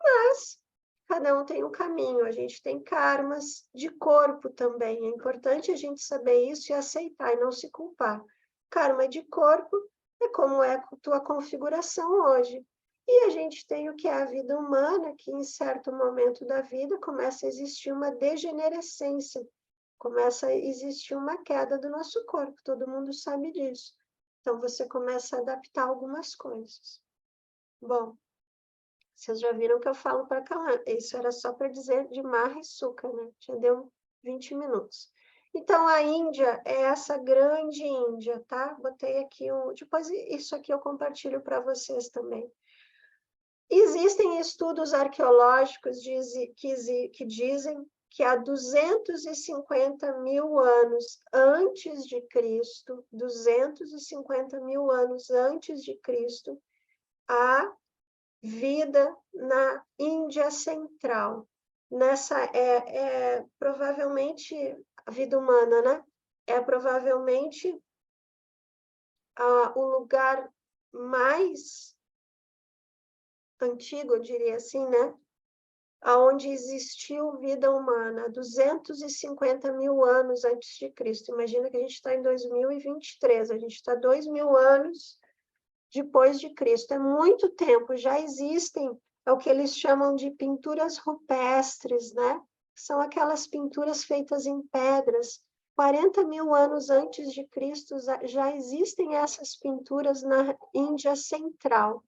Mas cada um tem um caminho, a gente tem karmas de corpo também. É importante a gente saber isso e aceitar e não se culpar. Karma de corpo É como é a tua configuração hoje. E a gente tem o que é a vida humana, que em certo momento da vida começa a existir uma degenerescência, começa a existir uma queda do nosso corpo, todo mundo sabe disso. Então, você começa a adaptar algumas coisas. Bom, vocês já viram que eu falo para cá. Isso era só para dizer de Marra e Suca, né? Já deu 20 minutos. Então, a Índia é essa grande Índia, tá? Botei aqui depois isso aqui eu compartilho para vocês também. Existem estudos arqueológicos que dizem que há 250 mil anos antes de Cristo, 250 mil anos antes de Cristo, há vida na Índia Central. Nessa provavelmente a vida humana, né? É provavelmente o lugar mais antigo, eu diria assim, né? Onde existiu vida humana, 250 mil anos antes de Cristo. Imagina que a gente está em 2023, a gente está 2.000 anos depois de Cristo. É muito tempo, já existem o que eles chamam de pinturas rupestres, né? São aquelas pinturas feitas em pedras. 40 mil anos antes de Cristo já existem essas pinturas na Índia Central.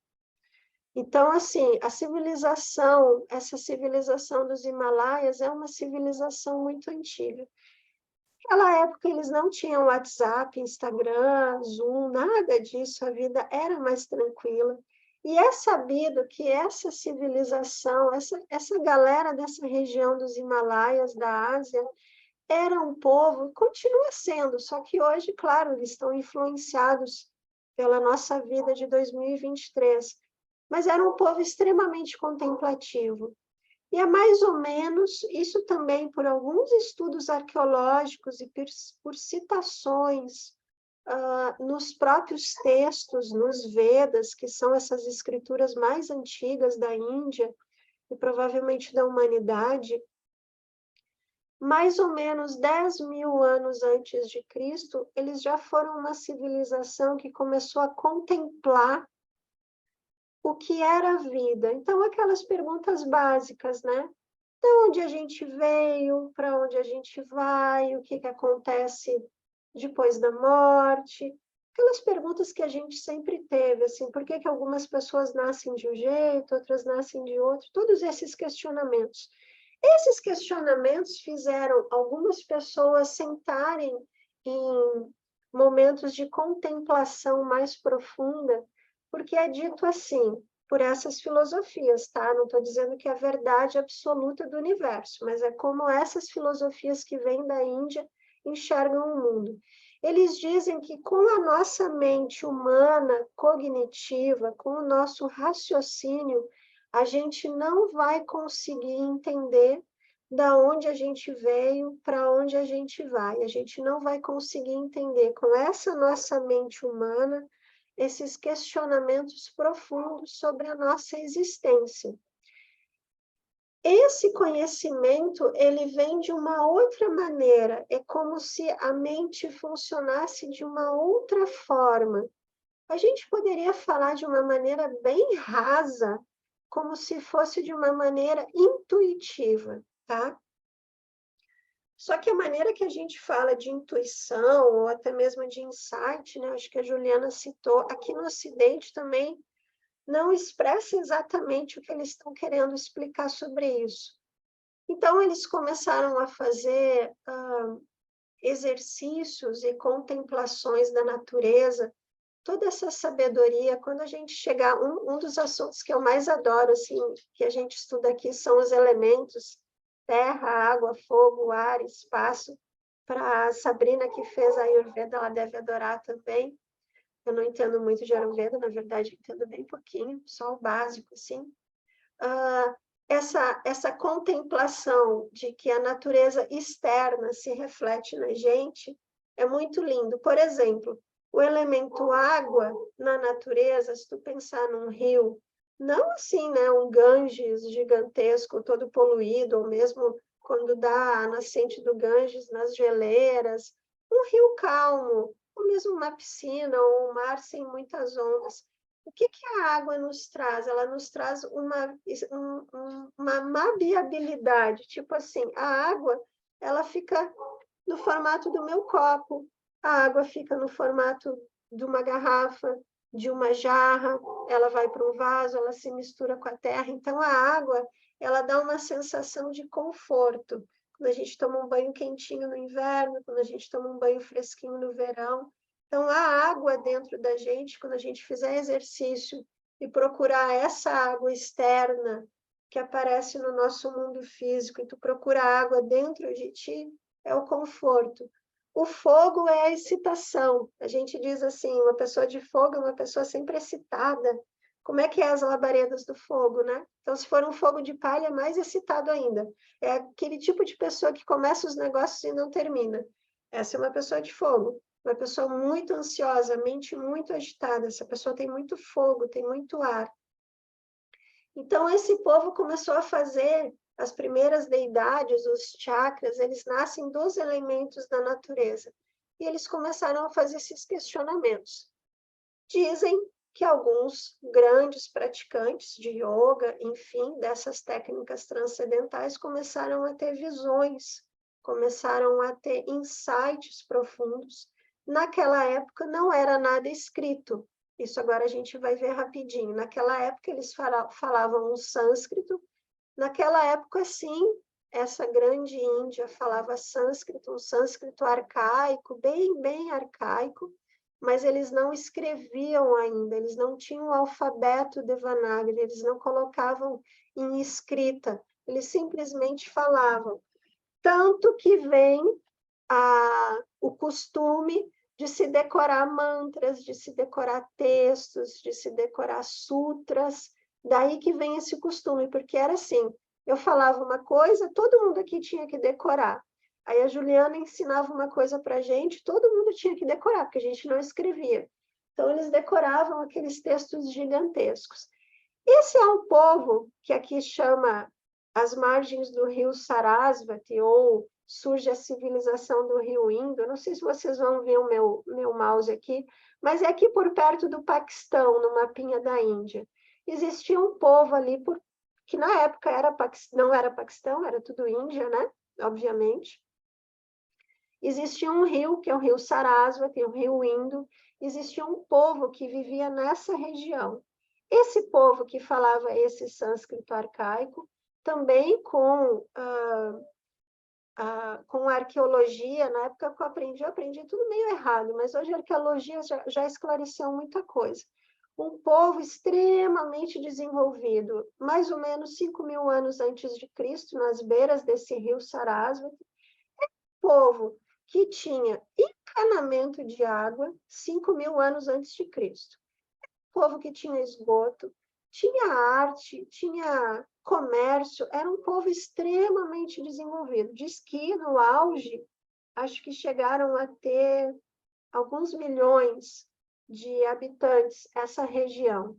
Então, assim, essa civilização dos Himalaias é uma civilização muito antiga. Naquela época, eles não tinham WhatsApp, Instagram, Zoom, nada disso, a vida era mais tranquila. E é sabido que essa civilização, essa galera dessa região dos Himalaias, da Ásia, era um povo, continua sendo, só que hoje, claro, eles estão influenciados pela nossa vida de 2023, mas era um povo extremamente contemplativo. E é mais ou menos isso também por alguns estudos arqueológicos e por citações nos próprios textos, nos Vedas, que são essas escrituras mais antigas da Índia e provavelmente da humanidade, mais ou menos 10 mil anos antes de Cristo, eles já foram uma civilização que começou a contemplar o que era a vida. Então, aquelas perguntas básicas, né? De onde a gente veio, para onde a gente vai, o que acontece depois da morte. Aquelas perguntas que a gente sempre teve, assim, por que algumas pessoas nascem de um jeito, outras nascem de outro, todos esses questionamentos. Esses questionamentos fizeram algumas pessoas sentarem em momentos de contemplação mais profunda, porque é dito assim, por essas filosofias, tá? Não estou dizendo que é a verdade absoluta do universo, mas é como essas filosofias que vêm da Índia enxergam o mundo. Eles dizem que com a nossa mente humana, cognitiva, com o nosso raciocínio, a gente não vai conseguir entender da onde a gente veio, para onde a gente vai. A gente não vai conseguir entender com essa nossa mente humana esses questionamentos profundos sobre a nossa existência. Esse conhecimento, ele vem de uma outra maneira, é como se a mente funcionasse de uma outra forma. A gente poderia falar de uma maneira bem rasa, como se fosse de uma maneira intuitiva, tá? Só que a maneira que a gente fala de intuição, ou até mesmo de insight, né? Acho que a Juliana citou, aqui no Ocidente também não expressa exatamente o que eles estão querendo explicar sobre isso. Então, eles começaram a fazer exercícios e contemplações da natureza, toda essa sabedoria. Quando a gente chegar, um dos assuntos que eu mais adoro, assim, que a gente estuda aqui, são os elementos, terra, água, fogo, ar, espaço. Para a Sabrina, que fez a Ayurveda, ela deve adorar também. Eu não entendo muito de Ayurveda, na verdade, entendo bem pouquinho, só o básico, assim. Essa contemplação de que a natureza externa se reflete na gente é muito lindo. Por exemplo, o elemento água na natureza, se tu pensar num rio, não assim, né, um Ganges gigantesco, todo poluído, ou mesmo quando dá a nascente do Ganges nas geleiras, um rio calmo, ou mesmo uma piscina ou um mar sem muitas ondas. O que a água nos traz? Ela nos traz uma maleabilidade, tipo assim, a água, ela fica no formato do meu copo, a água fica no formato de uma garrafa, de uma jarra, ela vai para um vaso, ela se mistura com a terra. Então, a água, ela dá uma sensação de conforto. Quando a gente toma um banho quentinho no inverno, quando a gente toma um banho fresquinho no verão. Então, a água dentro da gente, quando a gente fizer exercício e procurar essa água externa que aparece no nosso mundo físico, e tu procura água dentro de ti, é o conforto. O fogo é a excitação. A gente diz assim, uma pessoa de fogo é uma pessoa sempre excitada. Como é que é as labaredas do fogo, né? Então, se for um fogo de palha, é mais excitado ainda. É aquele tipo de pessoa que começa os negócios e não termina. Essa é uma pessoa de fogo. Uma pessoa muito ansiosa, mente muito agitada. Essa pessoa tem muito fogo, tem muito ar. Então, esse povo começou a fazer as primeiras deidades, os chakras, eles nascem dos elementos da natureza. E eles começaram a fazer esses questionamentos. Dizem que alguns grandes praticantes de yoga, enfim, dessas técnicas transcendentais, começaram a ter visões, começaram a ter insights profundos. Naquela época não era nada escrito. Isso agora a gente vai ver rapidinho. Naquela época eles falavam um sânscrito. Naquela época, sim, essa grande Índia falava sânscrito, um sânscrito arcaico, bem arcaico, mas eles não escreviam ainda, eles não tinham o alfabeto Devanagari, eles não colocavam em escrita, eles simplesmente falavam. Tanto que vem o costume de se decorar mantras, de se decorar textos, de se decorar sutras. Daí que vem esse costume, porque era assim, eu falava uma coisa, todo mundo aqui tinha que decorar. Aí a Juliana ensinava uma coisa para a gente, todo mundo tinha que decorar, porque a gente não escrevia. Então, eles decoravam aqueles textos gigantescos. Esse é um povo que aqui chama as margens do rio Sarasvati, ou surge a civilização do rio Indo. Não sei se vocês vão ver o meu mouse aqui, mas é aqui por perto do Paquistão, no mapinha da Índia. Existia um povo ali, que na época não era Paquistão, era tudo Índia, né? Obviamente. Existia um rio, que é o rio Sarasvati, o rio Indo. Existia um povo que vivia nessa região. Esse povo que falava esse sânscrito arcaico, também com arqueologia, na época que eu aprendi tudo meio errado, mas hoje a arqueologia já esclareceu muita coisa. Um povo extremamente desenvolvido, mais ou menos 5.000 anos antes de Cristo, nas beiras desse rio Sarasvati. É um povo que tinha encanamento de água 5.000 anos antes de Cristo. É um povo que tinha esgoto, tinha arte, tinha comércio, era um povo extremamente desenvolvido. Diz que, no auge, acho que chegaram a ter alguns milhões de habitantes, essa região.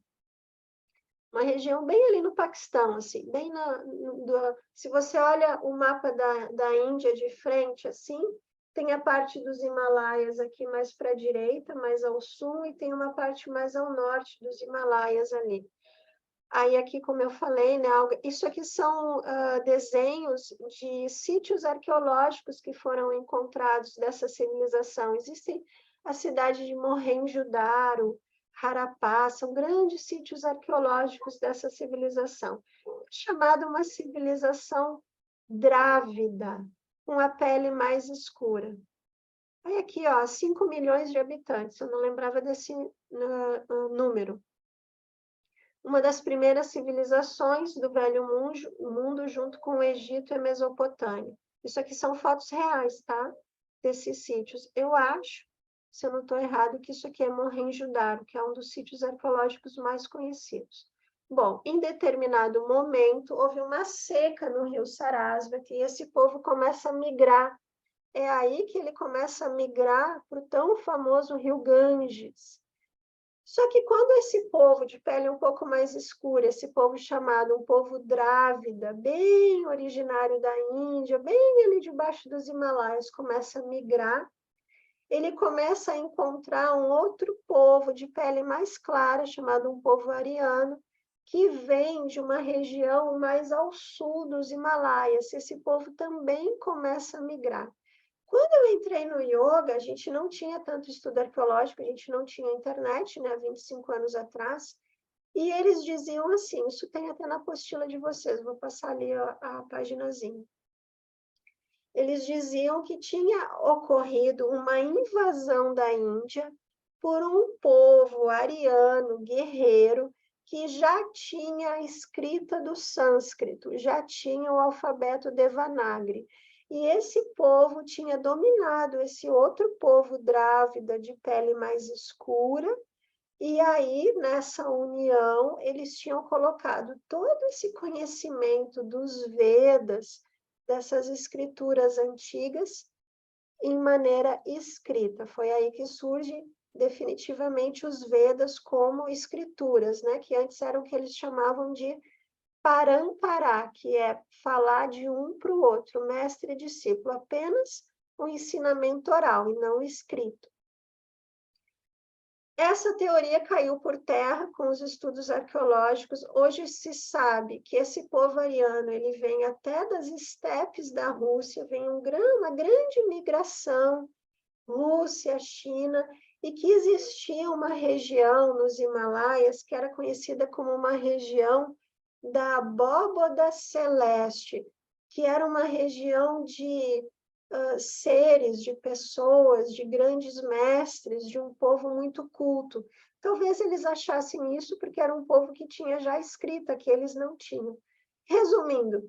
Uma região bem ali no Paquistão, assim, bem se você olha o mapa da Índia de frente, assim, tem a parte dos Himalaias aqui mais para a direita, mais ao sul, e tem uma parte mais ao norte dos Himalaias ali. Aí aqui, como eu falei, né, isso aqui são desenhos de sítios arqueológicos que foram encontrados dessa civilização. Existem a cidade de Mohenjo-Daro, Harapá, são grandes sítios arqueológicos dessa civilização. Chamada uma civilização drávida, com a pele mais escura. Aí aqui, ó, 5 milhões de habitantes, eu não lembrava desse número. Uma das primeiras civilizações do Velho Mundo, junto com o Egito e a Mesopotâmia. Isso aqui são fotos reais, tá? Desses sítios. Eu acho, se eu não estou errado, que isso aqui é Mohenjo-Daro, que é um dos sítios arqueológicos mais conhecidos. Bom, em determinado momento, houve uma seca no rio Sarasvati e esse povo começa a migrar. É aí que ele começa a migrar para o tão famoso rio Ganges. Só que quando esse povo de pele um pouco mais escura, esse povo chamado um povo drávida, bem originário da Índia, bem ali debaixo dos Himalaias, começa a migrar, ele começa a encontrar um outro povo de pele mais clara, chamado um povo ariano, que vem de uma região mais ao sul dos Himalaias. Esse povo também começa a migrar. Quando eu entrei no yoga, a gente não tinha tanto estudo arqueológico, a gente não tinha internet, né, 25 anos atrás, e eles diziam assim, isso tem até na apostila de vocês, vou passar ali a paginazinha. Eles diziam que tinha ocorrido uma invasão da Índia por um povo ariano, guerreiro, que já tinha a escrita do sânscrito, já tinha o alfabeto Devanagari. E esse povo tinha dominado esse outro povo drávida de pele mais escura, e aí, nessa união, eles tinham colocado todo esse conhecimento dos Vedas, dessas escrituras antigas, em maneira escrita. Foi aí que surge definitivamente os Vedas como escrituras, né? Que antes eram o que eles chamavam de parampará, que é falar de um para o outro, mestre e discípulo, apenas um ensinamento oral e não escrito. Essa teoria caiu por terra com os estudos arqueológicos. Hoje se sabe que esse povo ariano ele vem até das estepes da Rússia, vem uma grande migração, Rússia, China, e que existia uma região nos Himalaias que era conhecida como uma região da abóboda celeste, que era uma região de seres, de pessoas, de grandes mestres, de um povo muito culto. Talvez eles achassem isso porque era um povo que tinha já escrita, que eles não tinham. Resumindo,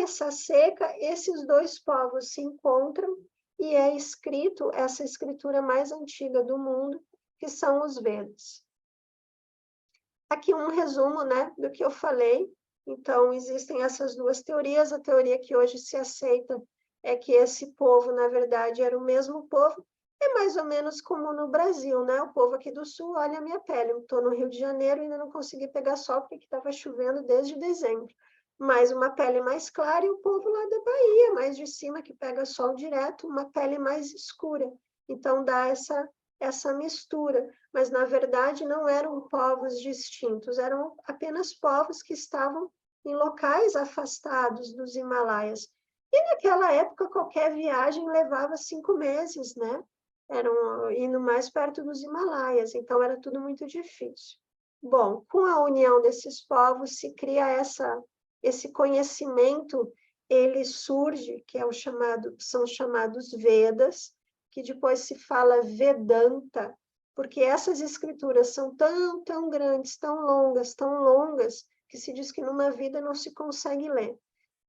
essa seca, esses dois povos se encontram e é escrito essa escritura mais antiga do mundo, que são os Vedas. Aqui um resumo, né, do que eu falei. Então, existem essas duas teorias. A teoria que hoje se aceita é que esse povo, na verdade, era o mesmo povo. É mais ou menos como no Brasil, né? O povo aqui do Sul, olha a minha pele. Eu estou no Rio de Janeiro e ainda não consegui pegar sol porque estava chovendo desde dezembro. Mas uma pele mais clara e o povo lá da Bahia, mais de cima, que pega sol direto, uma pele mais escura. Então, dá essa mistura. Mas, na verdade, não eram povos distintos, eram apenas povos que estavam em locais afastados dos Himalaias. E naquela época, qualquer viagem levava 5 meses, né? Eram indo mais perto dos Himalaias, então era tudo muito difícil. Bom, com a união desses povos se cria esse conhecimento, ele surge, que são chamados Vedas, que depois se fala Vedanta, porque essas escrituras são tão grandes, tão longas, que se diz que numa vida não se consegue ler.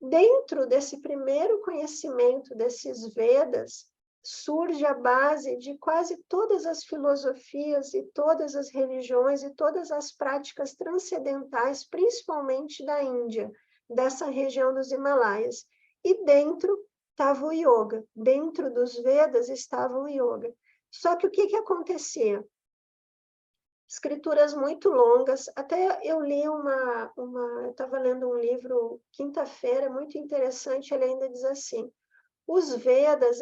Dentro desse primeiro conhecimento desses Vedas, surge a base de quase todas as filosofias e todas as religiões e todas as práticas transcendentais, principalmente da Índia, dessa região dos Himalaias. E dentro estava o yoga, dentro dos Vedas estava o yoga. Só que o que acontecia? Escrituras muito longas, até eu li eu estava lendo um livro quinta-feira, muito interessante, ele ainda diz assim, os Vedas,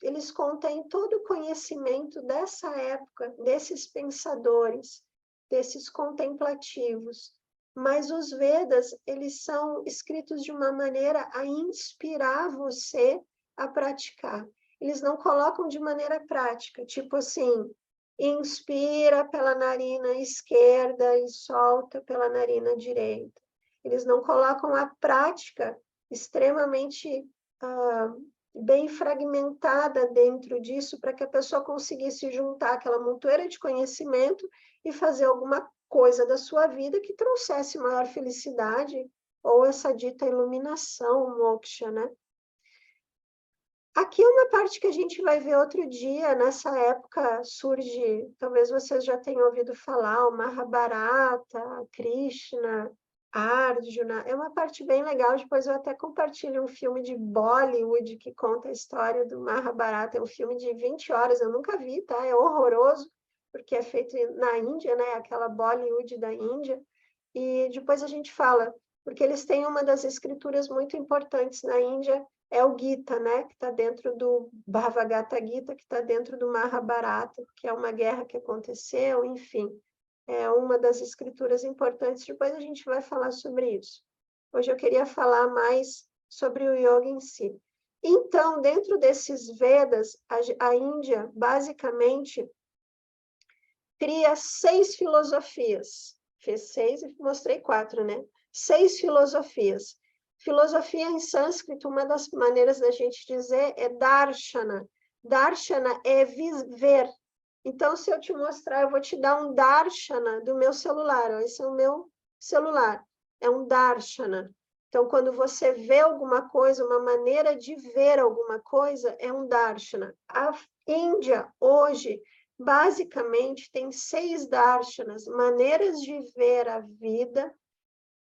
eles contêm todo o conhecimento dessa época, desses pensadores, desses contemplativos, mas os Vedas, eles são escritos de uma maneira a inspirar você a praticar. Eles não colocam de maneira prática, tipo assim, inspira pela narina esquerda e solta pela narina direita. Eles não colocam a prática extremamente bem fragmentada dentro disso para que a pessoa conseguisse juntar aquela montoeira de conhecimento e fazer alguma coisa da sua vida que trouxesse maior felicidade ou essa dita iluminação, moksha, né? Aqui é uma parte que a gente vai ver outro dia, nessa época surge, talvez vocês já tenham ouvido falar, o Mahabharata, Krishna, Arjuna, é uma parte bem legal, depois eu até compartilho um filme de Bollywood que conta a história do Mahabharata, é um filme de 20 horas, eu nunca vi, tá? É horroroso, porque é feito na Índia, né? Aquela Bollywood da Índia, e depois a gente fala, porque eles têm uma das escrituras muito importantes na Índia, é o Gita, né? Que está dentro do Bhagavad Gita, que está dentro do Mahabharata, que é uma guerra que aconteceu, enfim. É uma das escrituras importantes. Depois a gente vai falar sobre isso. Hoje eu queria falar mais sobre o yoga em si. Então, dentro desses Vedas, a Índia, basicamente, cria 6 filosofias. Fiz 6 e mostrei 4, né? 6 filosofias. Filosofia em sânscrito, uma das maneiras da gente dizer é darshana. Darshana é ver. Então, se eu te mostrar, eu vou te dar um darshana do meu celular. Ó, esse é o meu celular. É um darshana. Então, quando você vê alguma coisa, uma maneira de ver alguma coisa, é um darshana. A Índia, hoje, basicamente, tem 6 darshanas, maneiras de ver a vida,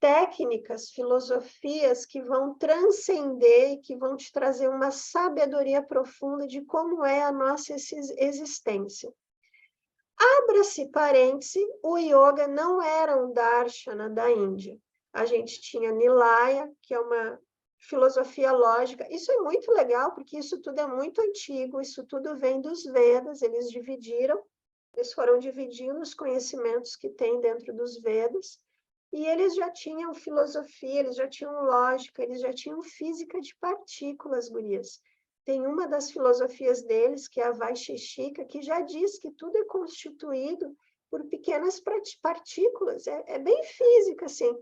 técnicas, filosofias que vão transcender e que vão te trazer uma sabedoria profunda de como é a nossa existência. Abra-se parêntese, o yoga não era um darshana da Índia. A gente tinha Nilaya, que é uma filosofia lógica. Isso é muito legal, porque isso tudo é muito antigo, isso tudo vem dos Vedas, eles foram dividindo os conhecimentos que tem dentro dos Vedas, e eles já tinham filosofia, eles já tinham lógica, eles já tinham física de partículas, gurias. Tem uma das filosofias deles, que é a Vaisheshika, que já diz que tudo é constituído por pequenas partículas. É bem física, assim.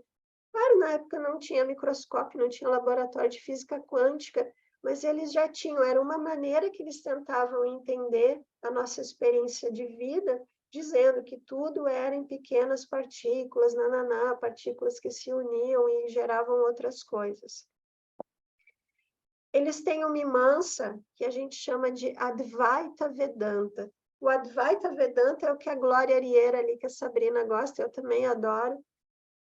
Claro, na época não tinha microscópio, não tinha laboratório de física quântica, mas eles já tinham, era uma maneira que eles tentavam entender a nossa experiência de vida, dizendo que tudo era em pequenas partículas, partículas que se uniam e geravam outras coisas. Eles têm uma Mimamsa, que a gente chama de Advaita Vedanta. O Advaita Vedanta é o que a Glória Ariera ali, que a Sabrina gosta, eu também adoro,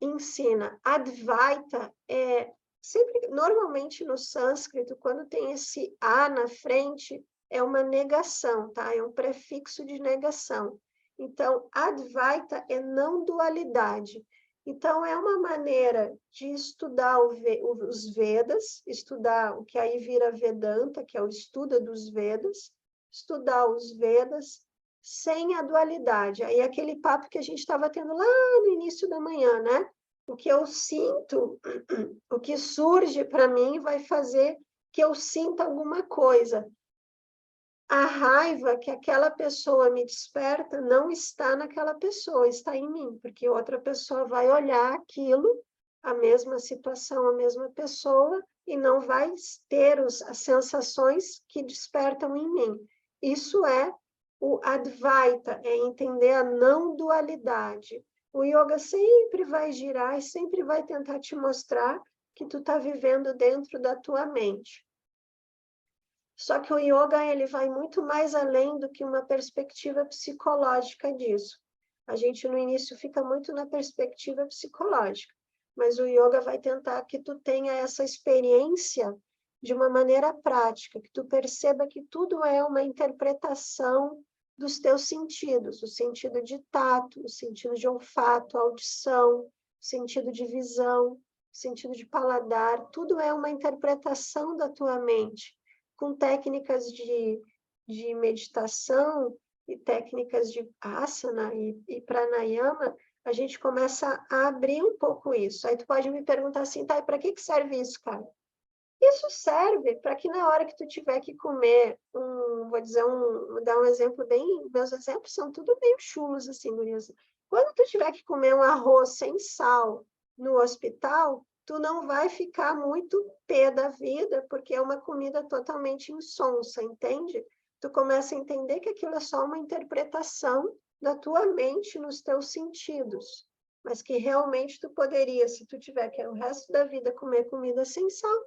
ensina. Advaita é sempre, normalmente no sânscrito, quando tem esse A na frente, é uma negação, tá? É um prefixo de negação. Então, Advaita é não dualidade. Então, é uma maneira de estudar os Vedas, estudar o que aí vira Vedanta, que é o estudo dos Vedas, estudar os Vedas sem a dualidade. Aí aquele papo que a gente estava tendo lá no início da manhã, né? O que eu sinto, o que surge para mim vai fazer que eu sinta alguma coisa. A raiva que aquela pessoa me desperta não está naquela pessoa, está em mim, porque outra pessoa vai olhar aquilo, a mesma situação, a mesma pessoa, e não vai ter as sensações que despertam em mim. Isso é o Advaita, é entender a não dualidade. O yoga sempre vai girar e sempre vai tentar te mostrar que tu está vivendo dentro da tua mente. Só que o yoga ele vai muito mais além do que uma perspectiva psicológica disso. A gente no início fica muito na perspectiva psicológica, mas o yoga vai tentar que tu tenha essa experiência de uma maneira prática, que tu perceba que tudo é uma interpretação dos teus sentidos, o sentido de tato, o sentido de olfato, audição, o sentido de visão, o sentido de paladar, tudo é uma interpretação da tua mente, com técnicas de meditação e técnicas de asana e pranayama, a gente começa a abrir um pouco isso. Aí tu pode me perguntar assim, tá, e para que serve isso, cara? Isso serve para que na hora que tu tiver que comer vou dar um exemplo meus exemplos são tudo meio chulos, assim, gurias. Quando tu tiver que comer um arroz sem sal no hospital, tu não vai ficar muito pé da vida, porque é uma comida totalmente insonsa, entende? Tu começa a entender que aquilo é só uma interpretação da tua mente nos teus sentidos, mas que realmente tu poderia, se tu tiver que o resto da vida comer comida sem sal,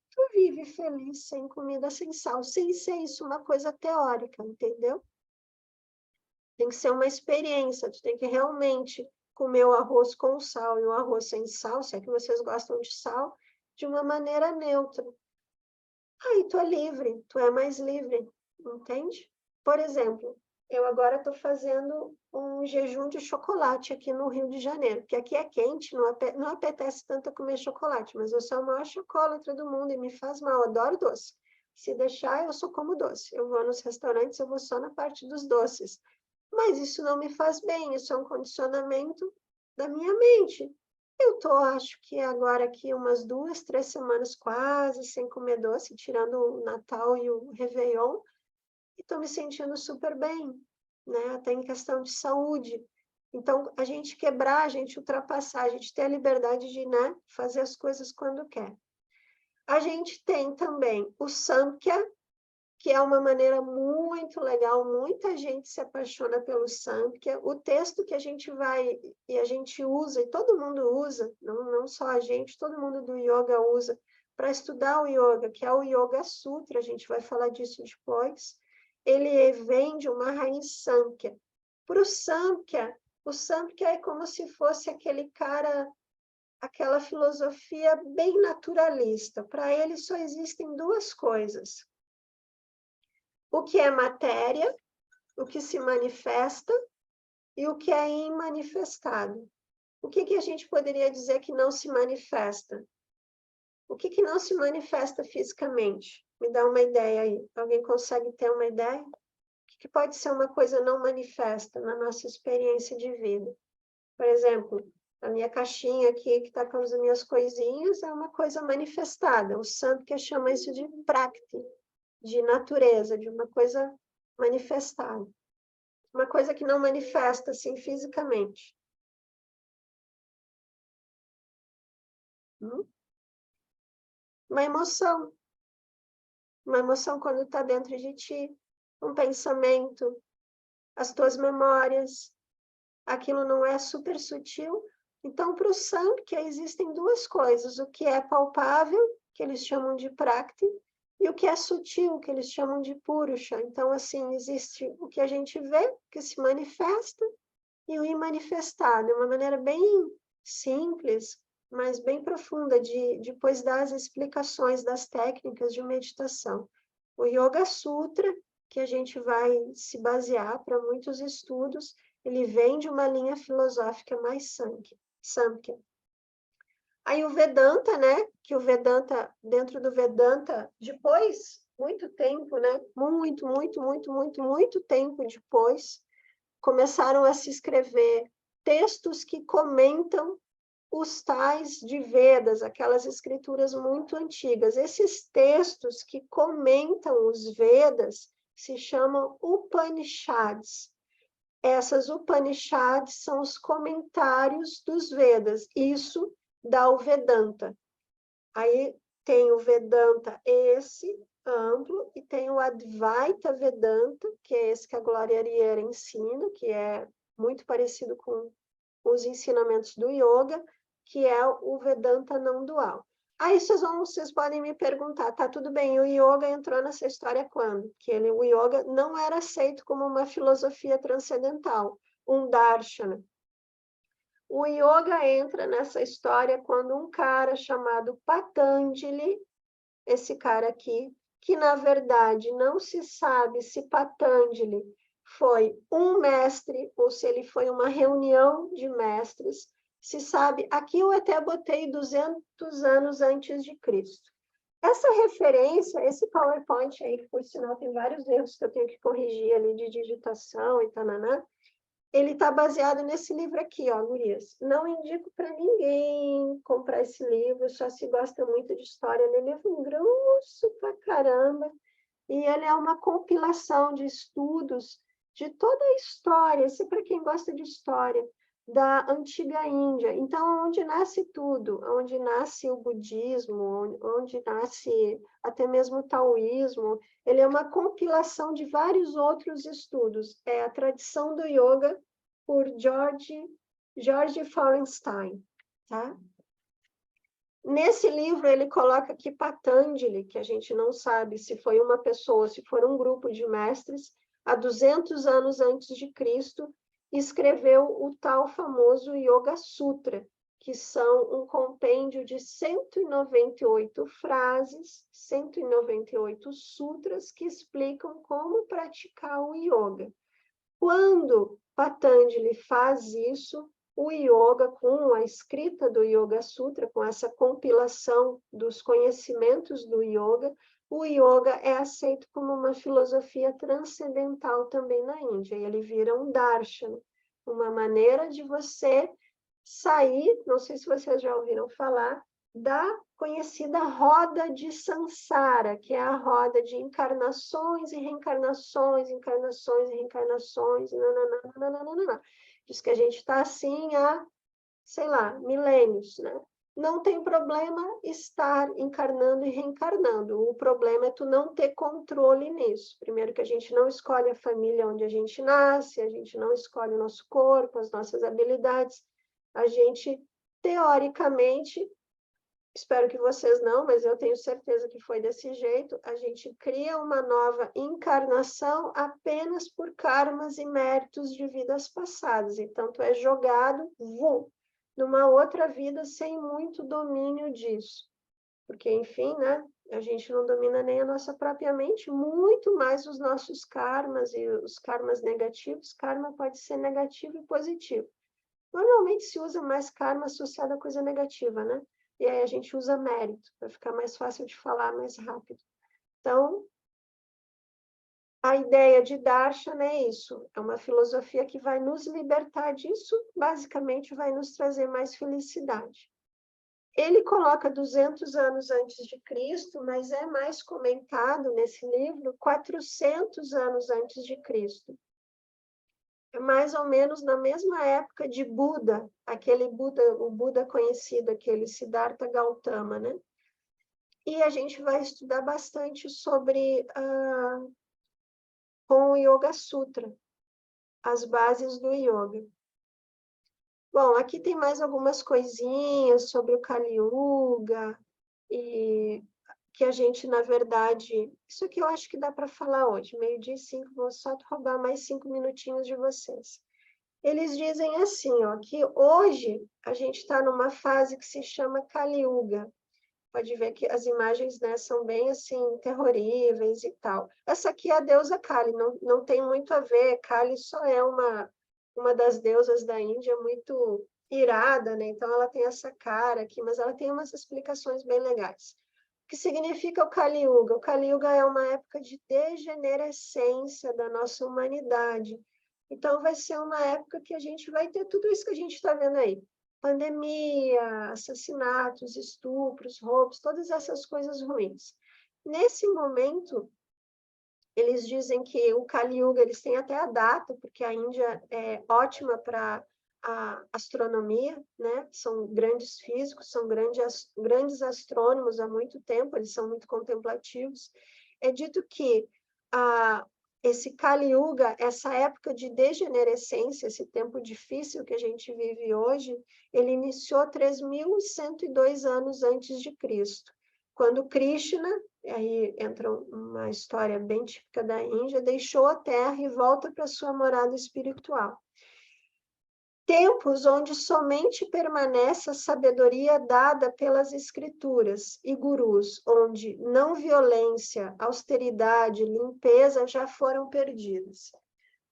tu vive feliz sem comida sem sal, sem ser isso uma coisa teórica, entendeu? Tem que ser uma experiência, tu tem que realmente comer o arroz com sal e o arroz sem sal, se é que vocês gostam de sal, de uma maneira neutra. Aí tu é livre, tu é mais livre, entende? Por exemplo, Eu agora estou fazendo um jejum de chocolate aqui no Rio de Janeiro, porque aqui é quente, não apetece tanto comer chocolate, mas eu sou a maior chocolatra do mundo e me faz mal, adoro doce. Se deixar, eu só como doce. Eu vou nos restaurantes, eu vou só na parte dos doces. Mas isso não me faz bem, isso é um condicionamento da minha mente. Eu estou, acho que agora aqui umas 2, 3 semanas quase sem comer doce, tirando o Natal e o Réveillon, e estou me sentindo super bem, né? Até em questão de saúde. Então, a gente quebrar, a gente ultrapassar, a gente ter a liberdade de, né, fazer as coisas quando quer. A gente tem também o Samkhya, que é uma maneira muito legal, muita gente se apaixona pelo Samkhya. O texto que a gente vai e a gente usa, e todo mundo usa, não só a gente, todo mundo do yoga usa, para estudar o yoga, que é o Yoga Sutra, a gente vai falar disso depois. Ele vem de uma raiz Samkhya. Para o Samkhya é como se fosse aquele cara, aquela filosofia bem naturalista. Para ele só existem duas coisas: o que é matéria, o que se manifesta e o que é imanifestado. O que a gente poderia dizer que não se manifesta? O que não se manifesta fisicamente? Me dá uma ideia aí. Alguém consegue ter uma ideia? O que pode ser uma coisa não manifesta na nossa experiência de vida? Por exemplo, a minha caixinha aqui, que está com as minhas coisinhas, é uma coisa manifestada. O santo que chama isso de prakti, de natureza, de uma coisa manifestada. Uma coisa que não manifesta, assim, fisicamente. Uma emoção. Uma emoção quando está dentro de ti. Um pensamento, as tuas memórias. Aquilo não é super sutil. Então, para o Samkhya, existem duas coisas. O que é palpável, que eles chamam de Prakti, e o que é sutil, que eles chamam de Purusha. Então, assim, existe o que a gente vê, que se manifesta, e o imanifestado. É uma maneira bem simples, mas bem profunda de depois dar as explicações das técnicas de meditação. O Yoga Sutra, que a gente vai se basear para muitos estudos, ele vem de uma linha filosófica mais Samkhya. Aí o Vedanta, né? Que o Vedanta, dentro do Vedanta, depois, muito tempo, né? Muito tempo depois, começaram a se escrever textos que comentam os tais de Vedas, aquelas escrituras muito antigas. Esses textos que comentam os Vedas se chamam Upanishads. Essas Upanishads são os comentários dos Vedas. Isso dá o Vedanta. Aí tem o Vedanta esse, amplo, e tem o Advaita Vedanta, que é esse que a Glória Ariera ensina, que é muito parecido com os ensinamentos do yoga, que é o Vedanta não dual. Aí vocês podem me perguntar, tá tudo bem, o yoga entrou nessa história quando? O yoga não era aceito como uma filosofia transcendental, um darshana. O yoga entra nessa história quando um cara chamado Patanjali, esse cara aqui, que na verdade não se sabe se Patanjali foi um mestre ou se ele foi uma reunião de mestres, se sabe, aqui eu até botei 200 anos antes de Cristo. Essa referência, esse PowerPoint aí, que por sinal tem vários erros que eu tenho que corrigir ali de digitação e tananã, ele está baseado nesse livro aqui, ó, gurias. Não indico para ninguém comprar esse livro, só se gosta muito de história. Ele é livro grosso pra caramba, e ele é uma compilação de estudos de toda a história, isso é para quem gosta de história, da antiga Índia. Então, onde nasce tudo, onde nasce o budismo, onde nasce até mesmo o taoísmo, ele é uma compilação de vários outros estudos. É a tradição do yoga por George Feuerstein, tá? Nesse livro, ele coloca que Patanjali, que a gente não sabe se foi uma pessoa, se for um grupo de mestres, há 200 anos antes de Cristo, escreveu o tal famoso Yoga Sutra, que são um compêndio de 198 frases, 198 sutras que explicam como praticar o yoga. Quando Patanjali faz isso, o yoga, com a escrita do Yoga Sutra, com essa compilação dos conhecimentos do yoga, o yoga é aceito como uma filosofia transcendental também na Índia, e ele vira um darshana, uma maneira de você sair, não sei se vocês já ouviram falar, da conhecida roda de Sansara, que é a roda de encarnações e reencarnações, encarnações e reencarnações, nananana. Diz que a gente está assim há, sei lá, milênios, né? Não tem problema estar encarnando e reencarnando. O problema é tu não ter controle nisso. Primeiro que a gente não escolhe a família onde a gente nasce, a gente não escolhe o nosso corpo, as nossas habilidades. A gente, teoricamente, espero que vocês não, mas eu tenho certeza que foi desse jeito, a gente cria uma nova encarnação apenas por karmas e méritos de vidas passadas. Então, tu é jogado, numa outra vida sem muito domínio disso. Porque, enfim, né, a gente não domina nem a nossa própria mente, muito mais os nossos karmas e os karmas negativos. Karma pode ser negativo e positivo. Normalmente se usa mais karma associado a coisa negativa, né? E aí a gente usa mérito, para ficar mais fácil de falar, mais rápido. Então, a ideia de Darshana é isso, é uma filosofia que vai nos libertar disso, basicamente vai nos trazer mais felicidade. Ele coloca 200 anos antes de Cristo, mas é mais comentado nesse livro 400 anos antes de Cristo. É mais ou menos na mesma época de Buda, aquele Buda, o Buda conhecido, aquele Siddhartha Gautama, né? E a gente vai estudar bastante sobre com o Yoga Sutra, as bases do yoga. Bom, aqui tem mais algumas coisinhas sobre o Kali Yuga, e que a gente, na verdade... Isso aqui eu acho que dá para falar hoje, 12:05, vou só roubar mais 5 minutinhos de vocês. Eles dizem assim, ó, que hoje a gente está numa fase que se chama Kali Yuga. Pode ver que as imagens, né, são bem assim, terroríveis e tal. Essa aqui é a deusa Kali, não tem muito a ver. Kali só é uma das deusas da Índia muito irada, né? Então ela tem essa cara aqui, mas ela tem umas explicações bem legais. O que significa o Kali Yuga? O Kali Yuga é uma época de degenerescência da nossa humanidade. Então vai ser uma época que a gente vai ter tudo isso que a gente está vendo aí. Pandemia, assassinatos, estupros, roubos, todas essas coisas ruins. Nesse momento, eles dizem que o Kali Yuga, eles têm até a data, porque a Índia é ótima para a astronomia, né? São grandes físicos, são grandes astrônomos há muito tempo, eles são muito contemplativos. É dito que esse Kali Yuga, essa época de degenerescência, esse tempo difícil que a gente vive hoje, ele iniciou 3.102 anos antes de Cristo, quando Krishna, aí entra uma história bem típica da Índia, deixou a Terra e volta para sua morada espiritual. Tempos onde somente permanece a sabedoria dada pelas escrituras e gurus, onde não violência, austeridade, limpeza já foram perdidas.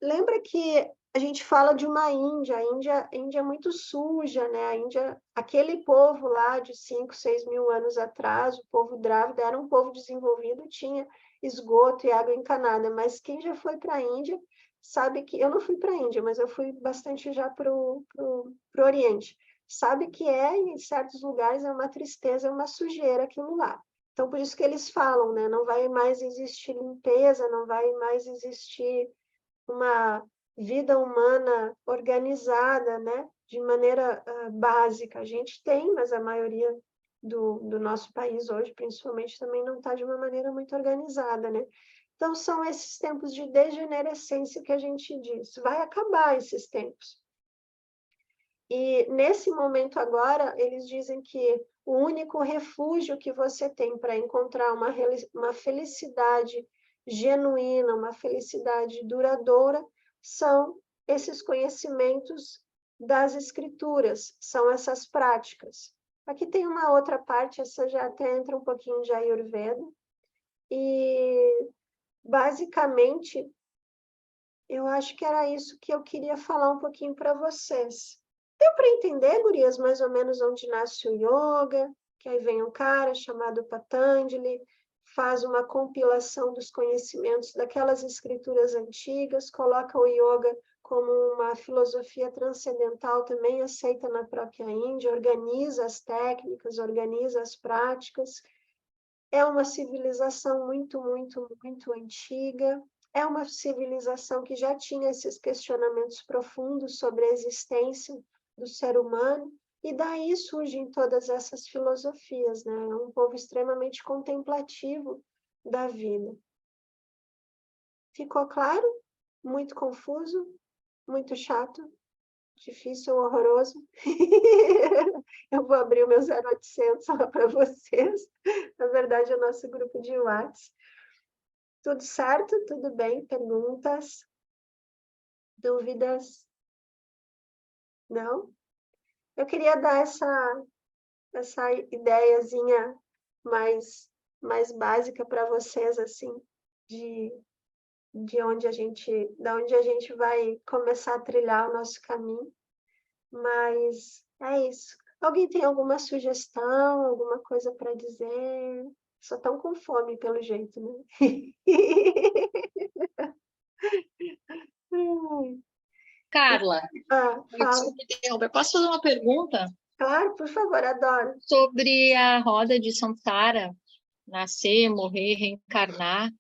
Lembra que a gente fala de uma Índia, a Índia é muito suja, né? A Índia, aquele povo lá de 5, 6 mil anos atrás, o povo Drávida era um povo desenvolvido, tinha esgoto e água encanada, mas quem já foi para a Índia sabe que... Eu não fui para a Índia, mas eu fui bastante já para o Oriente. Sabe que em certos lugares, é uma tristeza, é uma sujeira aquilo lá. Então, por isso que eles falam, né? Não vai mais existir limpeza, não vai mais existir uma vida humana organizada, né? De maneira básica. A gente tem, mas a maioria do nosso país hoje, principalmente, também não está de uma maneira muito organizada, né? Então, são esses tempos de degenerescência que a gente diz. Vai acabar esses tempos. E, nesse momento agora, eles dizem que o único refúgio que você tem para encontrar uma felicidade genuína, uma felicidade duradoura, são esses conhecimentos das escrituras, são essas práticas. Aqui tem uma outra parte, essa já até entra um pouquinho de Ayurveda, e basicamente Eu acho que era isso que eu queria falar um pouquinho para vocês. Deu para entender, gurias, mais ou menos onde nasce o yoga? Que aí vem um cara chamado Patanjali, faz uma compilação dos conhecimentos daquelas escrituras antigas, coloca o yoga como uma filosofia transcendental também aceita na própria Índia, organiza as técnicas, organiza as práticas. É uma civilização muito, muito, muito antiga. É uma civilização que já tinha esses questionamentos profundos sobre a existência do ser humano, e daí surgem todas essas filosofias, né? É um povo extremamente contemplativo da vida. Ficou claro? Muito confuso? Muito chato? Difícil, horroroso? Eu vou abrir o meu 0800 lá para vocês. Na verdade, é o nosso grupo de WhatsApp. Tudo certo? Tudo bem? Perguntas? Dúvidas? Não? Eu queria dar essa ideiazinha mais básica para vocês, assim, de onde da onde a gente vai começar a trilhar o nosso caminho. Mas é isso. Alguém tem alguma sugestão, alguma coisa para dizer? Só estão com fome, pelo jeito, né? Carla, Fala. desculpa interromper. Posso fazer uma pergunta Claro, por favor, adoro. sobre a roda de Samsara, nascer, morrer, reencarnar?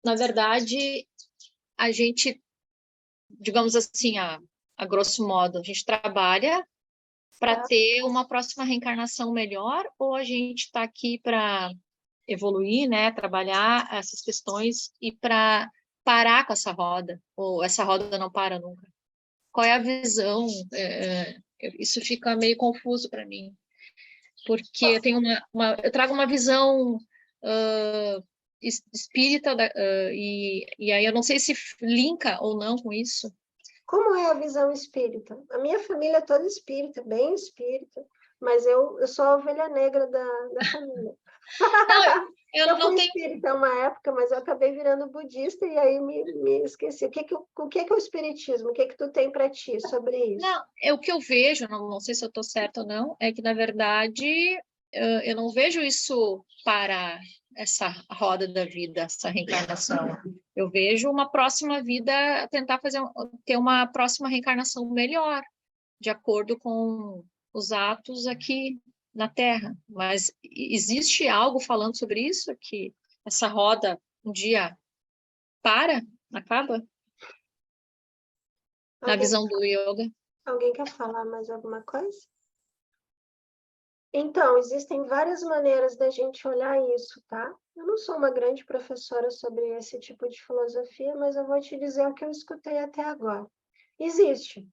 Na verdade, a gente, digamos assim, a grosso modo, a gente trabalha para ter uma próxima reencarnação melhor, ou a gente está aqui para evoluir, né, trabalhar essas questões e para parar com essa roda, ou essa roda não para nunca? Qual é a visão? Isso fica meio confuso para mim, porque eu tenho eu trago uma visão espírita e aí eu não sei se linka ou não com isso. Como é a visão espírita? A minha família é toda espírita, bem espírita, mas eu sou a ovelha negra da família. Não, eu não fui tenho... espírita uma época, mas eu acabei virando budista e aí me esqueci. O que é o espiritismo? O que tu tem para ti sobre isso? Não, o que eu vejo, não sei se eu estou certa ou não, é que, na verdade, eu não vejo isso para essa roda da vida, essa reencarnação. Eu vejo uma próxima vida, tentar ter uma próxima reencarnação melhor, de acordo com os atos aqui na Terra. Mas existe algo falando sobre isso? Que essa roda um dia acaba? Na visão do yoga? Alguém quer falar mais alguma coisa? Então, existem várias maneiras da gente olhar isso, tá? Eu não sou uma grande professora sobre esse tipo de filosofia, mas eu vou te dizer o que eu escutei até agora. Existe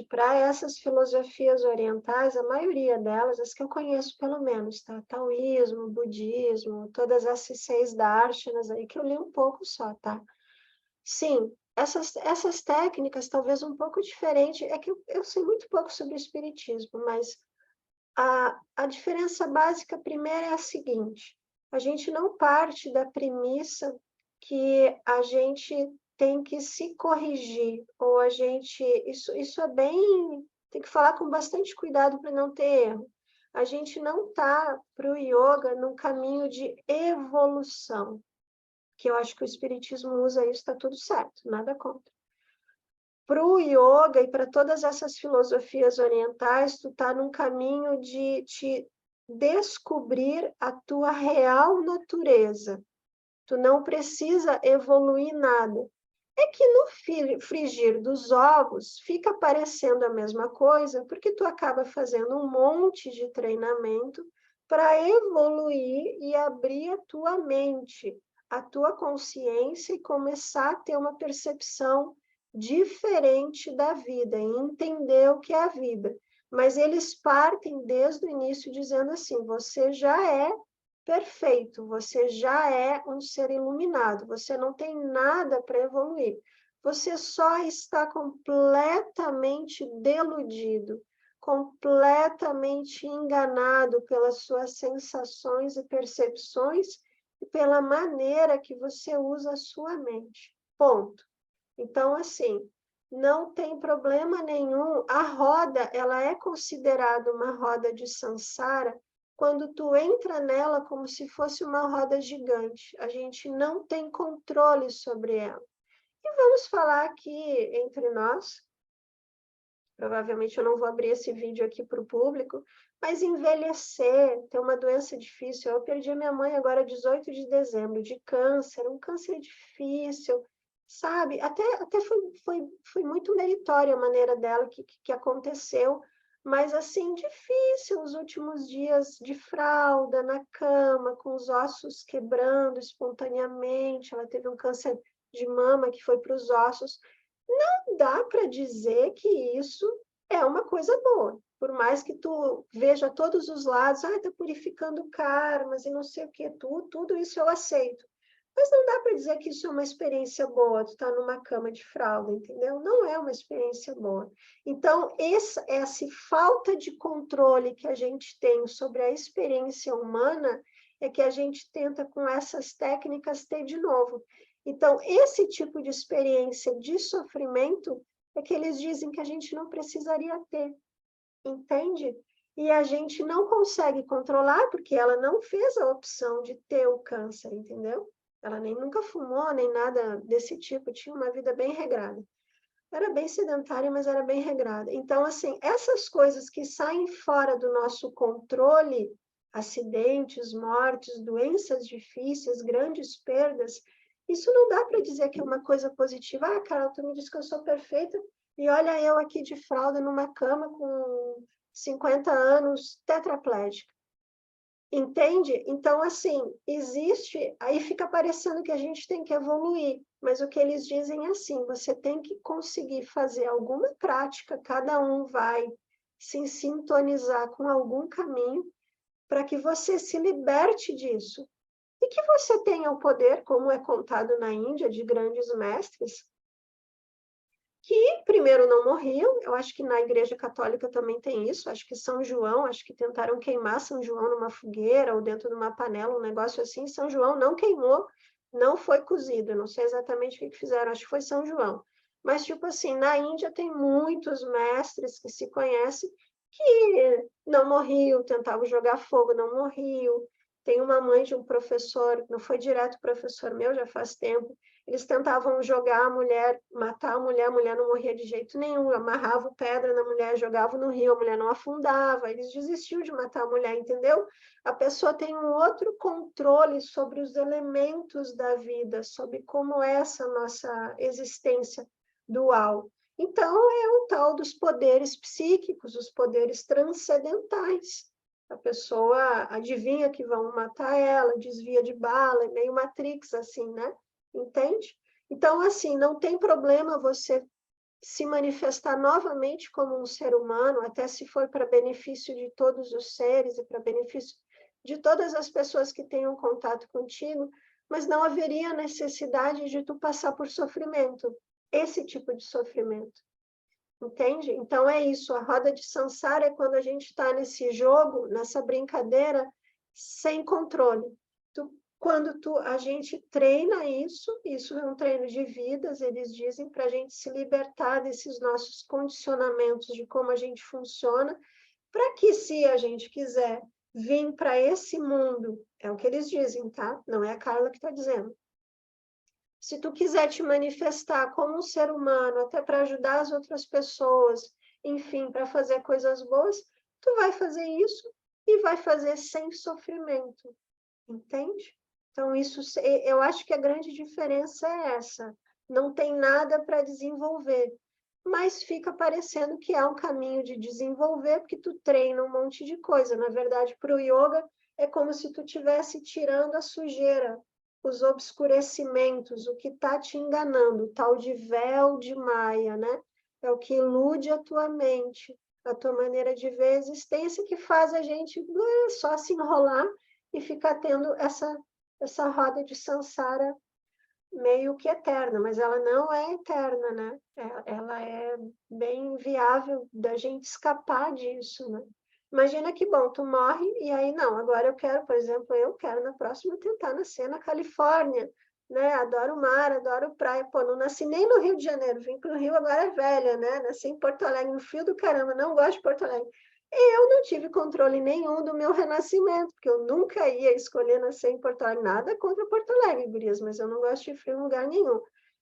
para essas filosofias orientais, a maioria delas, as que eu conheço pelo menos, tá? Taoísmo, budismo, todas essas 6 darshanas aí, que eu li um pouco só, tá? Sim, essas técnicas, talvez um pouco diferente, é que eu sei muito pouco sobre o espiritismo, mas a diferença básica primeiro é a seguinte: a gente não parte da premissa que a gente tem que se corrigir, ou a gente. Isso é bem. Tem que falar com bastante cuidado para não ter erro. A gente não está para o yoga num caminho de evolução, que eu acho que o espiritismo usa isso, está tudo certo, nada contra. Para o yoga e para todas essas filosofias orientais, tu está num caminho de te descobrir a tua real natureza. Tu não precisa evoluir nada. É que no frigir dos ovos fica parecendo a mesma coisa, porque tu acaba fazendo um monte de treinamento para evoluir e abrir a tua mente, a tua consciência e começar a ter uma percepção diferente da vida, e entender o que é a vida. Mas eles partem desde o início dizendo assim: você já é perfeito, você já é um ser iluminado, você não tem nada para evoluir. Você só está completamente deludido, completamente enganado pelas suas sensações e percepções e pela maneira que você usa a sua mente. Ponto. Então, assim, não tem problema nenhum. A roda, ela é considerada uma roda de samsara quando tu entra nela como se fosse uma roda gigante. A gente não tem controle sobre ela. E vamos falar aqui entre nós. Provavelmente eu não vou abrir esse vídeo aqui para o público, mas envelhecer, ter uma doença difícil. Eu perdi a minha mãe agora 18 de dezembro, de câncer, um câncer difícil, sabe? Até foi muito meritória a maneira dela que aconteceu, mas assim, difícil os últimos dias de fralda, na cama, com os ossos quebrando espontaneamente. Ela teve um câncer de mama que foi para os ossos. Não dá para dizer que isso é uma coisa boa. Por mais que tu veja todos os lados, está purificando karmas e não sei o que, tudo isso eu aceito. Mas não dá para dizer que isso é uma experiência boa, tu estar numa cama de fralda, entendeu? Não é uma experiência boa. Então, essa falta de controle que a gente tem sobre a experiência humana é que a gente tenta, com essas técnicas, ter de novo. Então, esse tipo de experiência de sofrimento é que eles dizem que a gente não precisaria ter, entende? E a gente não consegue controlar porque ela não fez a opção de ter o câncer, entendeu? Ela nem nunca fumou, nem nada desse tipo, tinha uma vida bem regrada. Era bem sedentária, mas era bem regrada. Então, assim, essas coisas que saem fora do nosso controle, acidentes, mortes, doenças difíceis, grandes perdas, isso não dá para dizer que é uma coisa positiva. Ah, Carol, tu me disse que eu sou perfeita, e olha eu aqui de fralda numa cama com 50 anos, tetraplégica. Entende? Então, assim, existe... Aí fica parecendo que a gente tem que evoluir, mas o que eles dizem é assim, você tem que conseguir fazer alguma prática, cada um vai se sintonizar com algum caminho para que você se liberte disso. E que você tenha o poder, como é contado na Índia, de grandes mestres, que primeiro não morriam, eu acho que na Igreja Católica também tem isso, acho que São João, acho que tentaram queimar São João numa fogueira ou dentro de uma panela, um negócio assim, São João não queimou, não foi cozido, não sei exatamente o que fizeram, acho que foi São João. Mas, tipo assim, na Índia tem muitos mestres que se conhecem que não morriam, tentavam jogar fogo, não morriam. Tem uma mãe de um professor, não foi direto professor meu, já faz tempo, eles tentavam jogar a mulher, matar a mulher não morria de jeito nenhum, amarravam pedra na mulher, jogavam no rio, a mulher não afundava, eles desistiam de matar a mulher, entendeu? A pessoa tem um outro controle sobre os elementos da vida, sobre como é essa nossa existência dual. Então, é o tal dos poderes psíquicos, os poderes transcendentais. A pessoa adivinha que vão matar ela, desvia de bala, meio Matrix, assim, né? Entende? Então, assim, não tem problema você se manifestar novamente como um ser humano, até se for para benefício de todos os seres e para benefício de todas as pessoas que tenham contato contigo, mas não haveria necessidade de tu passar por sofrimento, esse tipo de sofrimento. Entende? Então é isso, a roda de samsara é quando a gente está nesse jogo, nessa brincadeira, sem controle. Quando a gente treina isso é um treino de vidas, eles dizem, para a gente se libertar desses nossos condicionamentos de como a gente funciona, para que, se a gente quiser vir para esse mundo, é o que eles dizem, tá? Não é a Carla que está dizendo. Se tu quiser te manifestar como um ser humano, até para ajudar as outras pessoas, enfim, para fazer coisas boas, tu vai fazer isso e vai fazer sem sofrimento, entende? Então, eu acho que a grande diferença é essa. Não tem nada para desenvolver, mas fica parecendo que há um caminho de desenvolver, porque tu treina um monte de coisa. Na verdade, para o yoga, é como se tu estivesse tirando a sujeira, os obscurecimentos, o que está te enganando, o tal de véu de Maia, né? É o que ilude a tua mente, a tua maneira de ver a existência, que faz a gente só se enrolar e ficar tendo essa roda de samsara meio que eterna, mas ela não é eterna, né? Ela é bem viável da gente escapar disso, né? Imagina que bom, tu morre e aí não, agora eu quero, por exemplo, eu quero na próxima tentar nascer na Califórnia, né? Adoro o mar, adoro praia. Pô, não nasci nem no Rio de Janeiro, vim para o Rio agora velha, né? Nasci em Porto Alegre, no frio do caramba, não gosto de Porto Alegre. E eu não tive controle nenhum do meu renascimento, porque eu nunca ia escolher nascer em Porto Alegre. Nada contra Porto Alegre, gurias, mas eu não gosto de frio em lugar nenhum.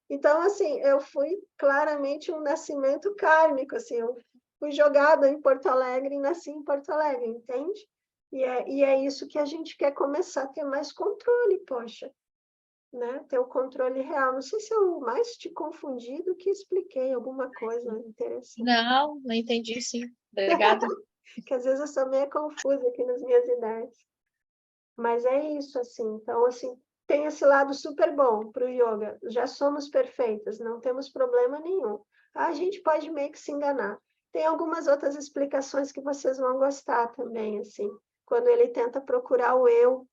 Então, assim, eu fui claramente um nascimento kármico, assim, eu fui jogada em Porto Alegre e nasci em Porto Alegre, entende? E é isso que a gente quer começar a ter mais controle, poxa, né? Ter o controle real. Não sei se eu mais te confundi do que expliquei alguma coisa interessante. Não, não entendi, sim. Obrigada. Que às vezes eu sou meio confusa aqui nas minhas ideias. Mas é isso, assim. Então, assim, tem esse lado super bom para o yoga. Já somos perfeitas, não temos problema nenhum. A gente pode meio que se enganar. Tem algumas outras explicações que vocês vão gostar também, assim. Quando ele tenta procurar o eu,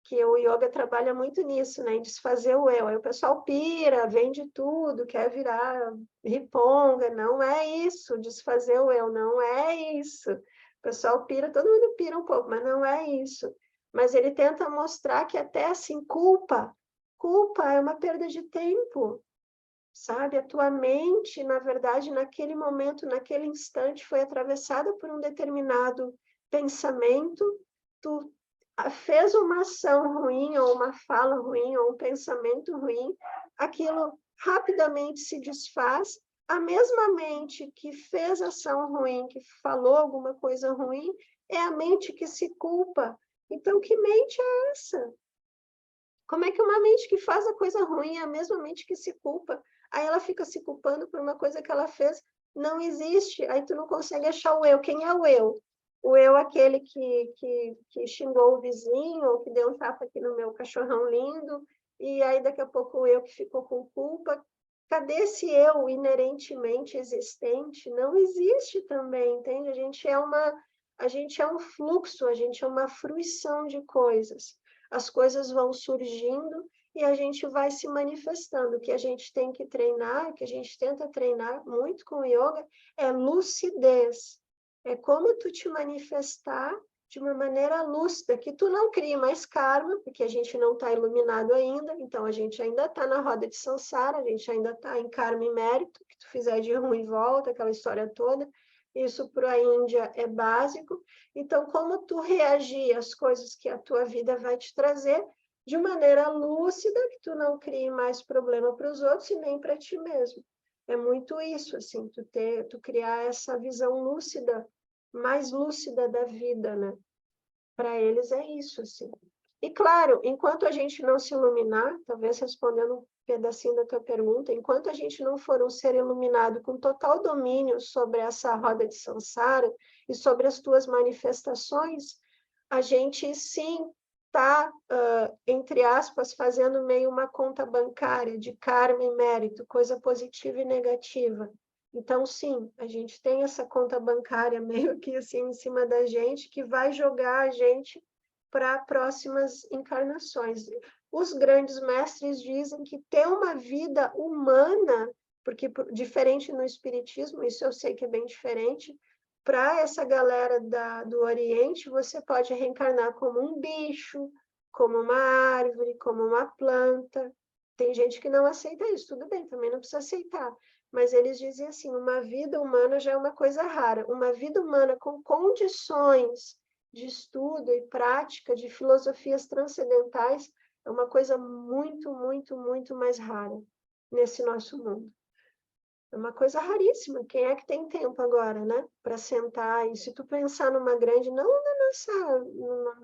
que o yoga trabalha muito nisso, né? Em desfazer o eu. Aí o pessoal pira, vende tudo, quer virar riponga. Não é isso, desfazer o eu, não é isso. O pessoal pira, todo mundo pira um pouco, mas não é isso. Mas ele tenta mostrar que até assim, culpa é uma perda de tempo, sabe? A tua mente, na verdade, naquele momento, naquele instante, foi atravessada por um determinado pensamento, tu fez uma ação ruim, ou uma fala ruim, ou um pensamento ruim, aquilo rapidamente se desfaz, a mesma mente que fez ação ruim, que falou alguma coisa ruim, é a mente que se culpa. Então, que mente é essa? Como é que uma mente que faz a coisa ruim é a mesma mente que se culpa? Aí ela fica se culpando por uma coisa que ela fez, não existe. Aí tu não consegue achar o eu. Quem é o eu? O eu é aquele que xingou o vizinho, ou que deu um tapa aqui no meu cachorrão lindo, e aí daqui a pouco o eu que ficou com culpa. Cadê esse eu inerentemente existente? Não existe também, entende? A gente é um fluxo, a gente é uma fruição de coisas. As coisas vão surgindo e a gente vai se manifestando. O que a gente tem que treinar, que a gente tenta treinar muito com o yoga, é lucidez. É como tu te manifestar de uma maneira lúcida, que tu não crie mais karma, porque a gente não está iluminado ainda, então a gente ainda está na roda de samsara, a gente ainda está em karma e mérito, que tu fizer de ruim e volta, aquela história toda. Isso para a Índia é básico. Então, como tu reagir às coisas que a tua vida vai te trazer de maneira lúcida, que tu não crie mais problema para os outros e nem para ti mesmo. É muito isso, assim, tu criar essa visão lúcida, mais lúcida da vida, né? Para eles é isso, assim. E claro, enquanto a gente não se iluminar, talvez respondendo um pedacinho da tua pergunta, enquanto a gente não for um ser iluminado com total domínio sobre essa roda de samsara e sobre as tuas manifestações, a gente sim está, entre aspas, fazendo meio uma conta bancária de karma e mérito, coisa positiva e negativa. Então, sim, a gente tem essa conta bancária meio que assim em cima da gente, que vai jogar a gente para próximas encarnações. Os grandes mestres dizem que ter uma vida humana, porque diferente no espiritismo, isso eu sei que é bem diferente, para essa galera do Oriente, você pode reencarnar como um bicho, como uma árvore, como uma planta. Tem gente que não aceita isso, tudo bem, também não precisa aceitar. Mas eles dizem assim, uma vida humana já é uma coisa rara. Uma vida humana com condições de estudo e prática de filosofias transcendentais é uma coisa muito, muito, muito mais rara nesse nosso mundo. É uma coisa raríssima. Quem é que tem tempo agora, né? Para sentar e se tu pensar numa grande, não no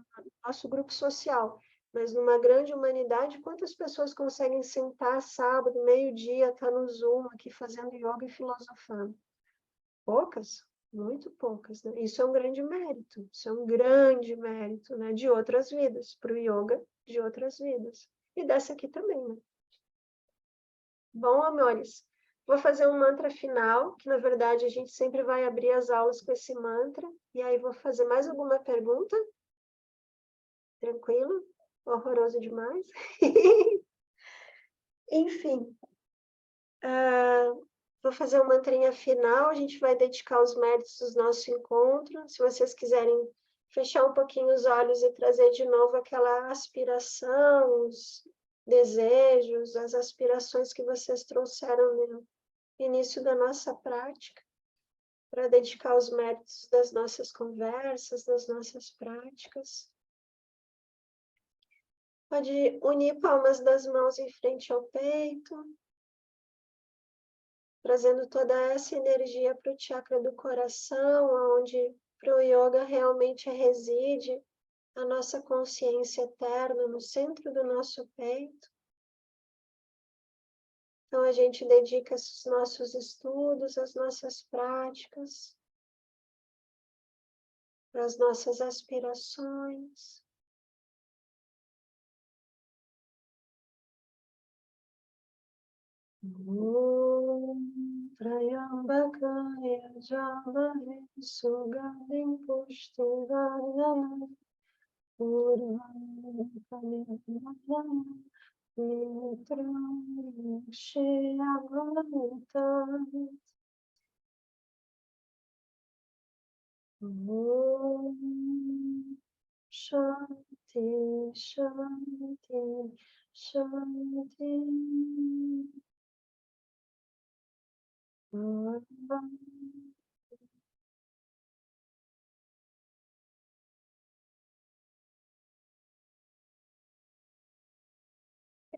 nosso grupo social, mas numa grande humanidade, quantas pessoas conseguem sentar sábado, meio-dia, estar no Zoom aqui fazendo yoga e filosofando? Poucas, muito poucas, né? Isso é um grande mérito, isso é um grande mérito, né? De outras vidas, para o yoga de outras vidas. E dessa aqui também, né? Bom, amores, vou fazer um mantra final, que na verdade a gente sempre vai abrir as aulas com esse mantra, e aí vou fazer mais alguma pergunta. Tranquilo? Horroroso demais? Enfim, Vou fazer uma mantrinha final, a gente vai dedicar os méritos do nosso encontro. Se vocês quiserem fechar um pouquinho os olhos e trazer de novo aquela aspiração, os desejos, as aspirações que vocês trouxeram no início da nossa prática, para dedicar os méritos das nossas conversas, das nossas práticas. Pode unir palmas das mãos em frente ao peito, trazendo toda essa energia para o chakra do coração, onde para o yoga realmente reside a nossa consciência eterna no centro do nosso peito. Então a gente dedica os nossos estudos, as nossas práticas, as nossas aspirações. Trayambakaya Javahe Sugadim Pushtivardhana Urvam Kamidhyam Mitram Shyavantam Shanti Shanti Shanti.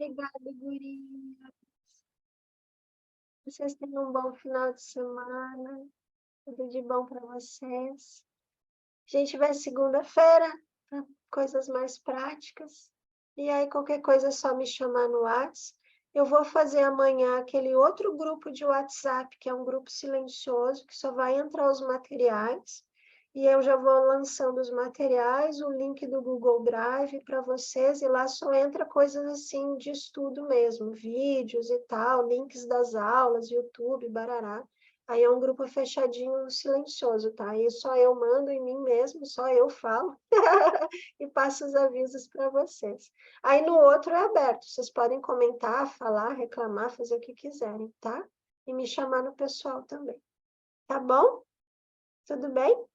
Obrigada, guria. Vocês tenham um bom final de semana. Tudo de bom para vocês. A gente vai segunda-feira para coisas mais práticas. E aí, qualquer coisa é só me chamar no WhatsApp. Eu vou fazer amanhã aquele outro grupo de WhatsApp, que é um grupo silencioso, que só vai entrar os materiais. E eu já vou lançando os materiais, o link do Google Drive para vocês, e lá só entra coisas assim de estudo mesmo, vídeos e tal, links das aulas, YouTube, barará. Aí é um grupo fechadinho, silencioso, tá? Aí só eu mando em mim mesmo, só eu falo e passo os avisos para vocês. Aí no outro é aberto, vocês podem comentar, falar, reclamar, fazer o que quiserem, tá? E me chamar no pessoal também. Tá bom? Tudo bem?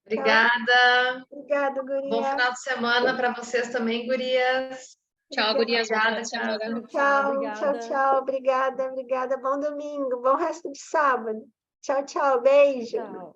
Obrigada. Obrigada, guria. Bom final de semana para vocês também, gurias. Tchau, gurias. Bom final Obrigada, de semana. Carla. Tchau, obrigada. tchau. Obrigada, obrigada. Bom domingo, bom resto de sábado. Tchau, tchau. Beijo. Tchau.